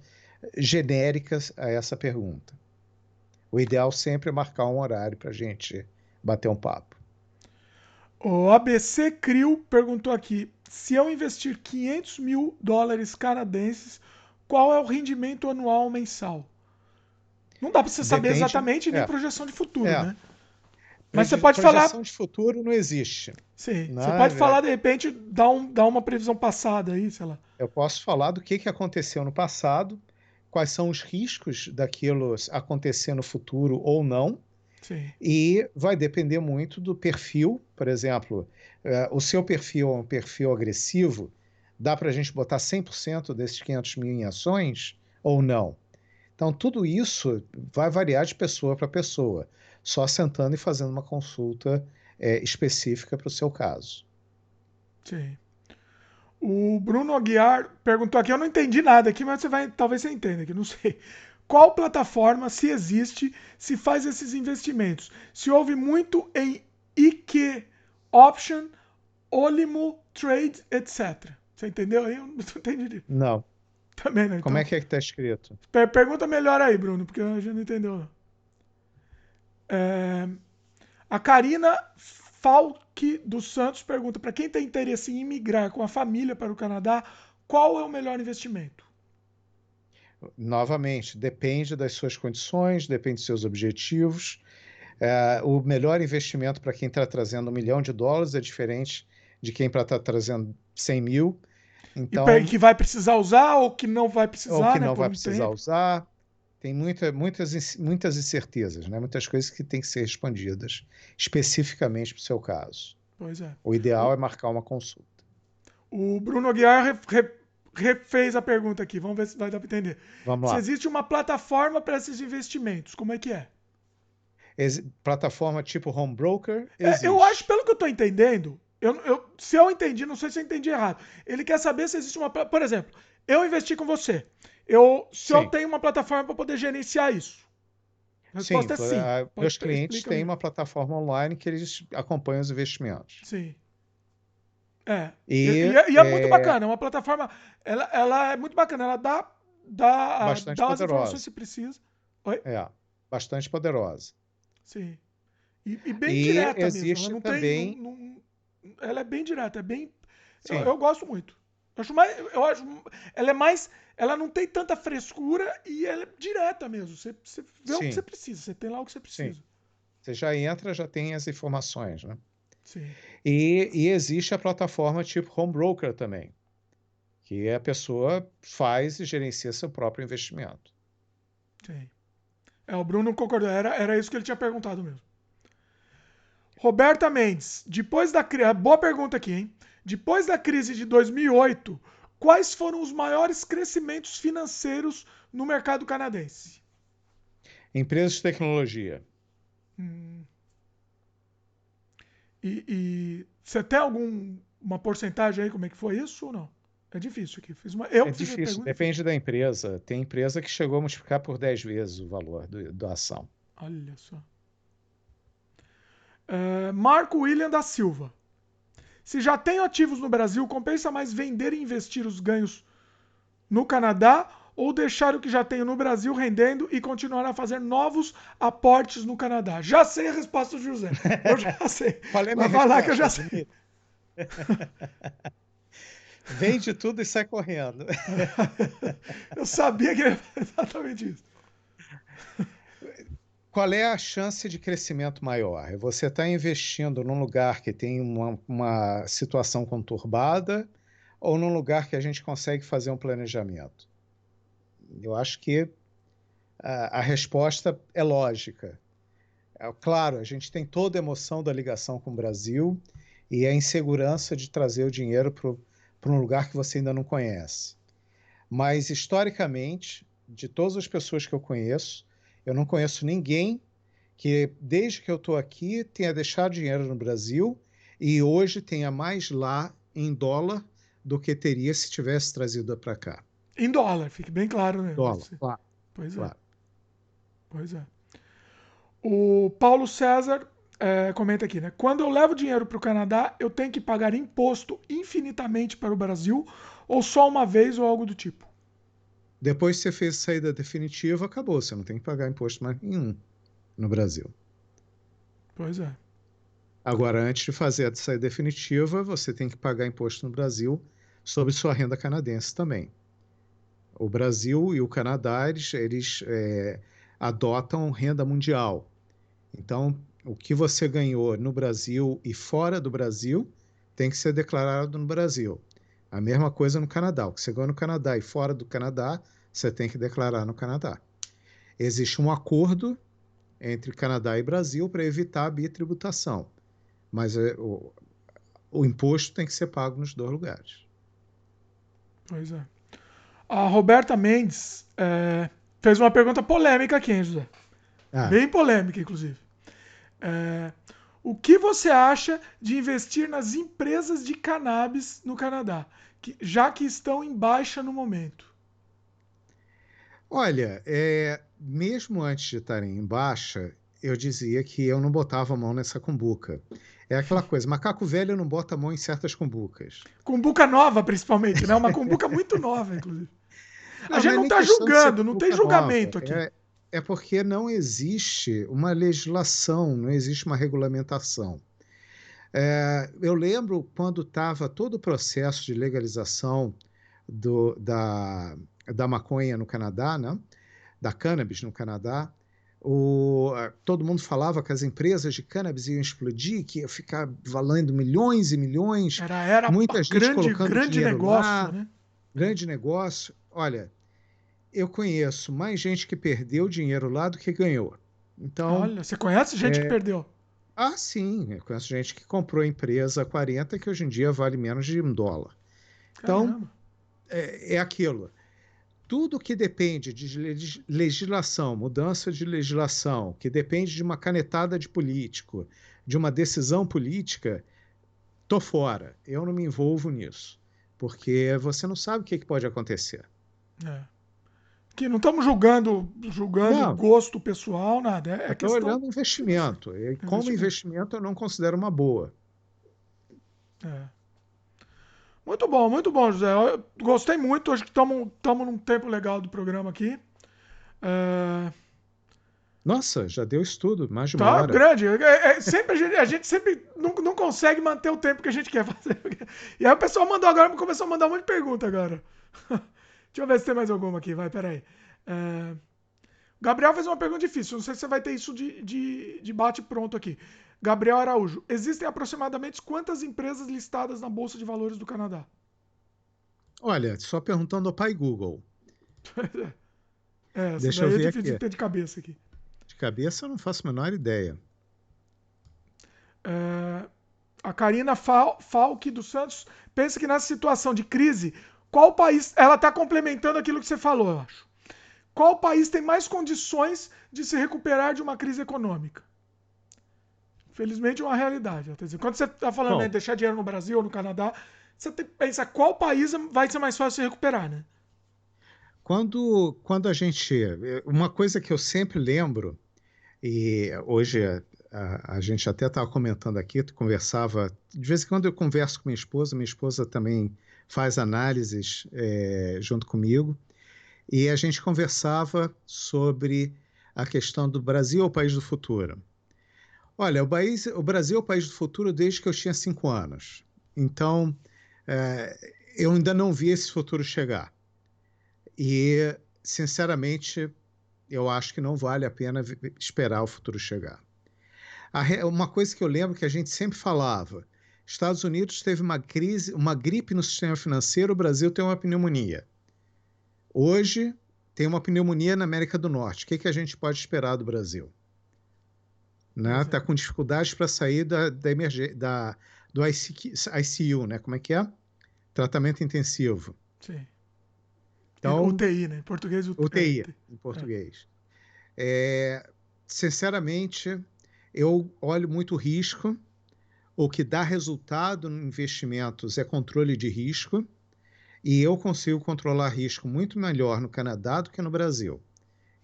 genérica a essa pergunta. O ideal sempre é marcar um horário para a gente bater um papo. O ABC Crio perguntou aqui: se eu investir 500 mil dólares canadenses, qual é o rendimento anual mensal? Não dá para você saber Depende. exatamente nem projeção de futuro, É, né? Mas você pode falar. projeção de futuro não existe. Sim, você pode Né? falar de repente, dar uma previsão passada aí, sei lá. Eu posso falar do que aconteceu no passado, quais são os riscos daquilo acontecer no futuro ou não, Sim, e vai depender muito do perfil. Por exemplo, o seu perfil é um perfil agressivo, dá para a gente botar 100% desses 500 mil em ações ou não? Então, tudo isso vai variar de pessoa para pessoa, só sentando e fazendo uma consulta específica para o seu caso. sim. O Bruno Aguiar perguntou aqui, eu não entendi nada aqui, mas talvez você entenda aqui, não sei. Qual plataforma, se existe, se faz esses investimentos? Se houve muito em IQ Option, Olimo, Trade, etc. Você entendeu aí? Eu não entendi. Não. Também não, Como é então. que está escrito? Pergunta melhor aí, Bruno, porque a gente não entendeu. É, a Karina Falque dos Santos pergunta: para quem tem interesse em imigrar com a família para o Canadá, qual é o melhor investimento? Novamente, depende das suas condições, depende dos seus objetivos. O melhor investimento para quem está trazendo $1 milhão é diferente de quem está trazendo 100 mil. E Então, que vai precisar usar ou que não vai ou precisar, que né, não por vai um precisar tempo. usar. Tem muitas incertezas, né? Muitas coisas que têm que ser respondidas especificamente para o seu caso. Pois é. O ideal O, é marcar uma consulta. o Bruno Aguiar refez a pergunta aqui. Vamos ver se vai dar para entender. Vamos Se lá. existe uma plataforma para esses investimentos, como é que é? Plataforma tipo home broker Eu acho, existe. pelo que eu estou entendendo, se eu entendi, não sei se eu entendi errado. Ele quer saber se existe uma. Por exemplo, eu investi com você. Se eu Sim, tenho uma plataforma para poder gerenciar isso. A sim. resposta é sim. Meus clientes Explica têm melhor. uma plataforma online que eles acompanham os investimentos. Sim. É. E E é muito é bacana. É uma plataforma. Ela é muito bacana. Ela bastante dá as informações poderosa. que precisa. Oi? É, bastante poderosa. Sim. E bem E direta mesmo. Ela existe não tem. também, Ela é bem direta. É bem. sim, Eu gosto muito. Eu acho mais. Eu acho, ela é mais. Ela não tem tanta frescura e ela é direta mesmo. Você vê o que você sim, precisa. Você tem lá o que você sim. precisa. Você já entra, já tem as informações, né? Sim. E existe a plataforma tipo home broker também, que a pessoa faz e gerencia seu próprio investimento. Sim. O Bruno concordou. Era isso que ele tinha perguntado mesmo. Roberta Mendes, depois da crise. Boa pergunta aqui, hein? Depois da crise de 2008, quais foram os maiores crescimentos financeiros no mercado canadense? Empresas de tecnologia. Hum, e você tem alguma porcentagem aí como é que foi isso ou não? É difícil aqui. Eu É que fiz a difícil, pergunta difícil. depende da empresa. Tem empresa que chegou a multiplicar por 10 vezes o valor da ação. Olha só. Marco William da Silva. Se já tem ativos no Brasil, compensa mais vender e investir os ganhos no Canadá ou deixar o que já tenho no Brasil rendendo e continuar a fazer novos aportes no Canadá? Já sei a resposta do José. Eu já sei. Qual é a minha Mas vai lá que eu resposta? já sei. Admito. Vende tudo e sai correndo. Eu sabia que era exatamente isso. Qual é a chance de crescimento maior? É você estar investindo num lugar que tem uma situação conturbada ou num lugar que a gente consegue fazer um planejamento? Eu acho que a resposta é lógica. Claro, a gente tem toda a emoção da ligação com o Brasil e a insegurança de trazer o dinheiro para um lugar que você ainda não conhece. Mas, historicamente, de todas as pessoas que eu não conheço ninguém que, desde que eu estou aqui, tenha deixado dinheiro no Brasil e hoje tenha mais lá em dólar do que teria se tivesse trazido para cá. Em dólar, fique bem claro, né? Dólar, claro, Pois é, claro. pois é. O Paulo César comenta aqui, né? Quando eu levo dinheiro para o Canadá, eu tenho que pagar imposto infinitamente para o Brasil ou só uma vez ou algo do tipo? Depois que você fez a saída definitiva, acabou. Você não tem que pagar imposto mais nenhum no Brasil. Pois é. Agora, antes de fazer a saída definitiva, você tem que pagar imposto no Brasil sobre sua renda canadense também. O Brasil e o Canadá, eles adotam renda mundial. Então, o que você ganhou no Brasil e fora do Brasil tem que ser declarado no Brasil. A mesma coisa no Canadá. O que você ganhou no Canadá e fora do Canadá, você tem que declarar no Canadá. Existe um acordo entre Canadá e Brasil para evitar a bitributação, mas o imposto tem que ser pago nos dois lugares. Pois é. A Roberta Mendes fez uma pergunta polêmica aqui, hein, José? Ah, Bem polêmica, inclusive. O que você acha de investir nas empresas de cannabis no Canadá, já que estão em baixa no momento? olha, mesmo antes de estarem em baixa, eu dizia que eu não botava a mão nessa cumbuca. É aquela coisa, macaco velho não bota a mão em certas cumbucas. Cumbuca nova, principalmente, né? Uma cumbuca muito nova, inclusive. A Não, gente não é não nem tá questão de ser julgando, não tem cumbuca nova. julgamento aqui. É porque não existe uma legislação, não existe uma regulamentação. Eu lembro quando estava todo o processo de legalização do, da, da maconha no Canadá, né? Da cannabis no Canadá, todo mundo falava que as empresas de cannabis iam explodir, que ia ficar valendo milhões e milhões, Era muita gente colocando grande dinheiro negócio, lá, né? grande negócio. Olha, eu conheço mais gente que perdeu dinheiro lá do que ganhou. Então, Olha, você conhece gente que perdeu? sim, eu conheço gente que comprou a empresa a 40 que hoje em dia vale menos de $1. Então, Caramba. é aquilo. Tudo que depende de legislação, mudança de legislação, que depende de uma canetada de político, de uma decisão política, tô fora. Eu não me envolvo nisso, porque você não sabe o que pode acontecer. É. Que não estamos julgando Não, gosto pessoal, nada. eu É estou questão olhando financeira. investimento. E como Investimento. investimento, eu não considero uma boa. É. Muito bom, José. Eu gostei muito. Acho que estamos num tempo legal do programa aqui. É, Nossa, já deu estudo, mais de uma tá hora. grande. Sempre a gente sempre não consegue manter o tempo que a gente quer fazer. E aí o pessoal mandou agora, começou a mandar um monte de pergunta agora. Deixa eu ver se tem mais alguma aqui. Vai, peraí. É, Gabriel fez uma pergunta difícil. Não sei se você vai ter isso de bate pronto aqui. Gabriel Araújo. Existem aproximadamente quantas empresas listadas na Bolsa de Valores do Canadá? Olha, só perguntando ao pai Google. Essa Deixa eu daí é ver difícil de aqui. ter de cabeça aqui. De cabeça eu não faço a menor ideia. É, a Karina Falque dos Santos pensa que nessa situação de crise, qual país. Ela está complementando aquilo que você falou, eu acho. Qual país tem mais condições de se recuperar de uma crise econômica? Felizmente é uma realidade. Quando você está falando, né, de Bom, deixar dinheiro no Brasil ou no Canadá, você tem que pensar qual país vai ser mais fácil de recuperar, né? quando a gente. Uma coisa que eu sempre lembro, e hoje a gente até estava comentando aqui, tu conversava. De vez em quando eu converso com minha esposa também faz análises junto comigo, e a gente conversava sobre a questão do Brasil ou país do futuro. Olha, o Brasil é o país do futuro desde que eu tinha 5 anos. Então, eu ainda não vi esse futuro chegar. E, sinceramente, eu acho que não vale a pena esperar o futuro chegar. Uma coisa que eu lembro que a gente sempre falava: Estados Unidos teve uma crise, uma gripe no sistema financeiro, o Brasil tem uma pneumonia. Hoje tem uma pneumonia na América do Norte. O que a gente pode esperar do Brasil? Né? Pois Tá é. com dificuldades para sair da emergência, do ICU, né? Como é que é? Tratamento intensivo. Sim. Então, UTI, né? Em português, UTI, UTI. em É. português. Sinceramente, eu olho muito risco. O que dá resultado em investimentos é controle de risco, e eu consigo controlar risco muito melhor no Canadá do que no Brasil.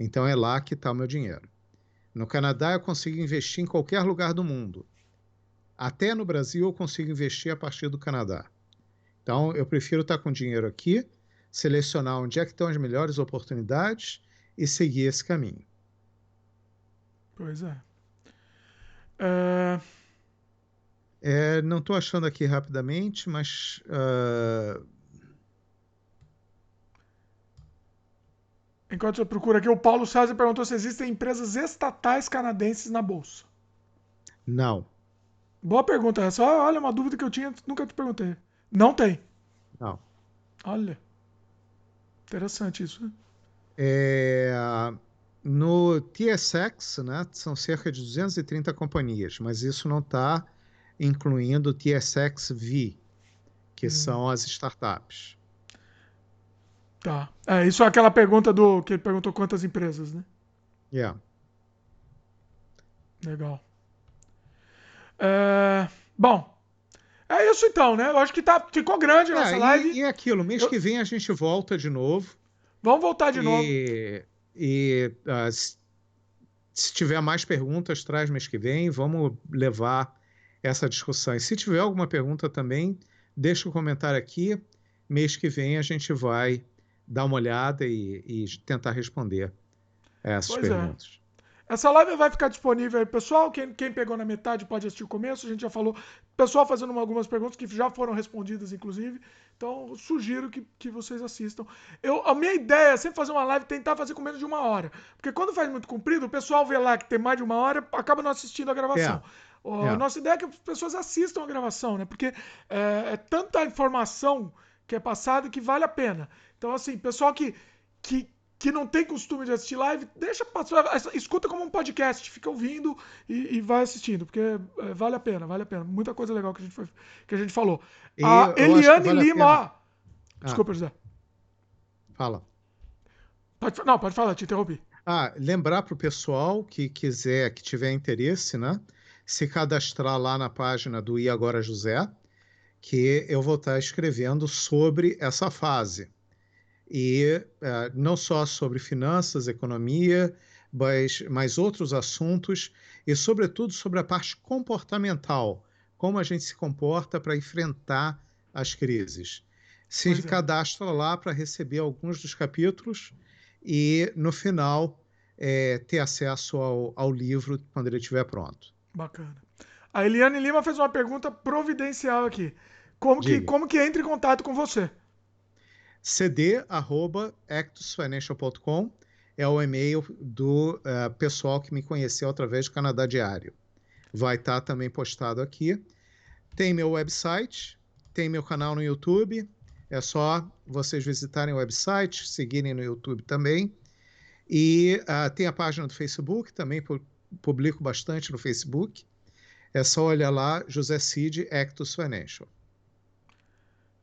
Então é lá que está o meu dinheiro. No Canadá eu consigo investir em qualquer lugar do mundo. Até no Brasil eu consigo investir a partir do Canadá. Então eu prefiro estar com dinheiro aqui, selecionar onde é que estão as melhores oportunidades e seguir esse caminho. Pois é. É, Não estou achando aqui rapidamente, mas Enquanto você procura aqui, o Paulo César perguntou se existem empresas estatais canadenses na Bolsa. não, Boa pergunta essa. Olha, uma dúvida que eu tinha, nunca te perguntei. Não tem. não. Olha, interessante isso, né? É, no TSX, né, são cerca de 230 companhias, mas isso não está incluindo o TSX-V, que são as startups. Tá. Isso é aquela pergunta do que ele perguntou quantas empresas, né? Yeah. Legal. Bom, é isso então, né? Eu acho que ficou grande a nossa live. E é aquilo, mês Eu- que vem a gente volta de novo Vamos voltar de novo. se tiver mais perguntas, traz mês que vem, vamos levar essa discussão. E se tiver alguma pergunta também, deixa o comentário aqui, mês que vem a gente vai dar uma olhada e tentar responder. essas Pois é. perguntas. Essa live vai ficar disponível aí, pessoal. Quem pegou na metade pode assistir o começo. A gente já falou. Pessoal fazendo algumas perguntas que já foram respondidas, inclusive. Então, sugiro que vocês assistam. A minha ideia é sempre fazer uma live e tentar fazer com menos de 1 hora. Porque quando faz muito comprido, o pessoal vê lá que tem mais de 1 hora, acaba não assistindo a gravação. A nossa ideia é que as pessoas assistam a gravação, né? Porque é tanta informação que é passada que vale a pena. Então, assim, pessoal que não tem costume de assistir live, deixa passar, escuta como um podcast, fica ouvindo e vai assistindo, porque vale a pena, vale a pena. Muita coisa legal que a gente falou. E A eu acho que Eliane vale a Lima, pena. desculpa, José. Fala. Pode falar, te interrompi. Lembrar para o pessoal que quiser, que tiver interesse, né, se cadastrar lá na página do E Agora José, que eu vou estar escrevendo sobre essa fase. E não só sobre finanças, economia, mas outros assuntos e, sobretudo, sobre a parte comportamental, como a gente se comporta para enfrentar as crises. Se cadastra lá para receber alguns dos capítulos e, no final, ter acesso ao livro quando ele estiver pronto. Bacana. A Eliane Lima fez uma pergunta providencial aqui. Como que entra em contato com você? cd@ectusfinancial.com é o e-mail do pessoal que me conheceu através do Canadá Diário. Vai estar também postado aqui. Tem meu website, tem meu canal no YouTube. É só vocês visitarem o website, seguirem no YouTube também. E tem a página do Facebook, também publico bastante no Facebook. É só olhar lá, José Cid, Ectus Financial.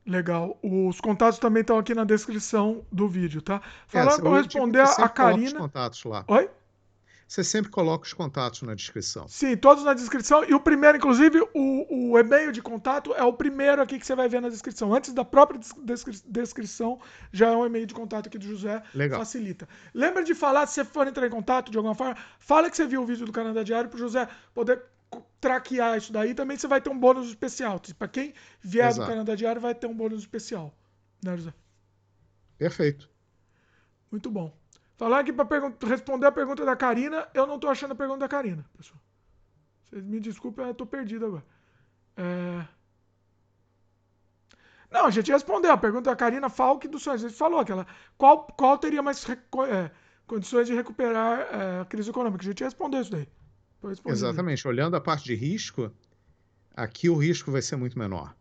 Legal. Os contatos também estão aqui na descrição do vídeo, tá? Falando para responder a Karina. Os contatos lá. Oi? Você sempre coloca os contatos na descrição. Sim, todos na descrição. E o primeiro, inclusive, o e-mail de contato é o primeiro aqui que você vai ver na descrição. Antes da própria descrição, já é um e-mail de contato aqui do José. Legal. Facilita. Lembra de falar, se você for entrar em contato de alguma forma, fala que você viu o vídeo do Canadá Diário para o José poder traquear isso daí. Também você vai ter um bônus especial. Para quem vier do Canadá Diário, vai ter um bônus especial. Né, José? Perfeito. Muito bom. Falar aqui para responder a pergunta da Karina, eu não tô achando a pergunta da Karina, pessoal. Vocês me desculpem, eu tô perdido agora. Não, a gente respondeu a pergunta da Karina Falk do Sonhos. A gente falou que ela, qual teria mais condições de recuperar a crise econômica. A gente respondeu isso daí. Exatamente. Olhando a parte de risco, aqui o risco vai ser muito menor.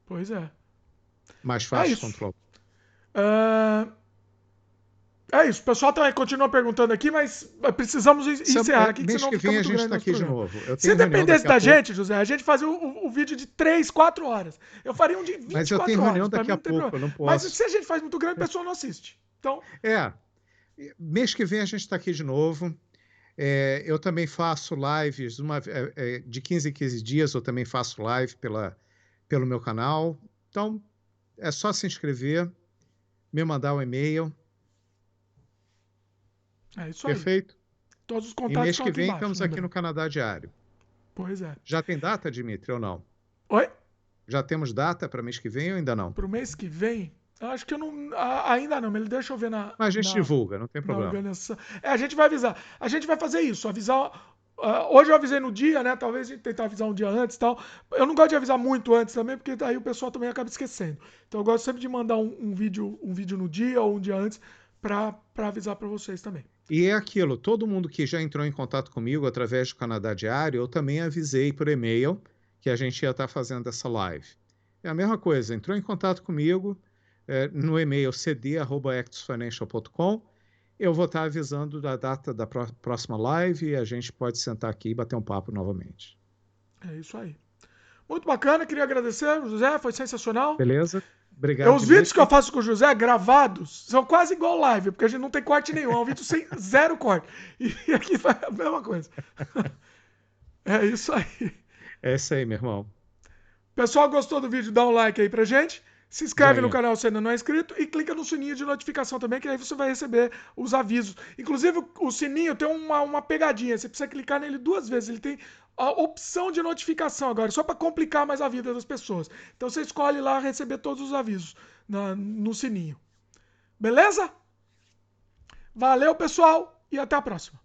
Pois é. Mais fácil de controlar. É isso, o pessoal também continua perguntando aqui, mas precisamos encerrar aqui, senão fica muito grande. Mês que vem a gente está aqui de novo. Se dependesse da gente, José, a gente fazia o vídeo de 3, 4 horas. Eu faria um de 24 horas. Mas eu tenho reunião daqui a pouco, eu não posso. Mas se a gente faz muito grande, o pessoal não assiste. Então... mês que vem a gente está aqui de novo. Eu também faço lives de 15 em 15 dias, eu também faço live pelo meu canal. Então, é só se inscrever, me mandar um e-mail. É isso aí. Perfeito? Todos os contatos e mês que vem embaixo, estamos aqui no Canadá Diário. Pois é. Já tem data, Dimitri, ou não? Oi? Já temos data para mês que vem ou ainda não? Para o mês que vem? Acho que eu não. Ainda não, mas deixa eu ver na. Mas a gente divulga, não tem problema. A gente vai avisar. A gente vai fazer isso, avisar. Hoje eu avisei no dia, né? Talvez a gente tentar avisar um dia antes e tal. Eu não gosto de avisar muito antes também, porque daí o pessoal também acaba esquecendo. Então eu gosto sempre de mandar um vídeo no dia ou um dia antes para avisar para vocês também. E é aquilo, todo mundo que já entrou em contato comigo através do Canadá Diário, eu também avisei por e-mail que a gente ia estar fazendo essa live. É a mesma coisa, entrou em contato comigo no e-mail cd@ectusfinancial.com, eu vou estar avisando da data da próxima live e a gente pode sentar aqui e bater um papo novamente. É isso aí. Muito bacana, queria agradecer, José, foi sensacional. Beleza? Obrigado. Os vídeos que eu faço com o José, gravados, são quase igual live, porque a gente não tem corte nenhum, é um vídeo sem zero corte. E aqui vai a mesma coisa. É isso aí. É isso aí, meu irmão. Pessoal, gostou do vídeo? Dá um like aí pra gente. Se inscreve no canal se ainda não é inscrito e clica no sininho de notificação também, que aí você vai receber os avisos. Inclusive, o sininho tem uma pegadinha, você precisa clicar nele 2 vezes. Ele tem a opção de notificação agora, só para complicar mais a vida das pessoas. Então você escolhe lá receber todos os avisos no sininho. Beleza? Valeu, pessoal, e até a próxima.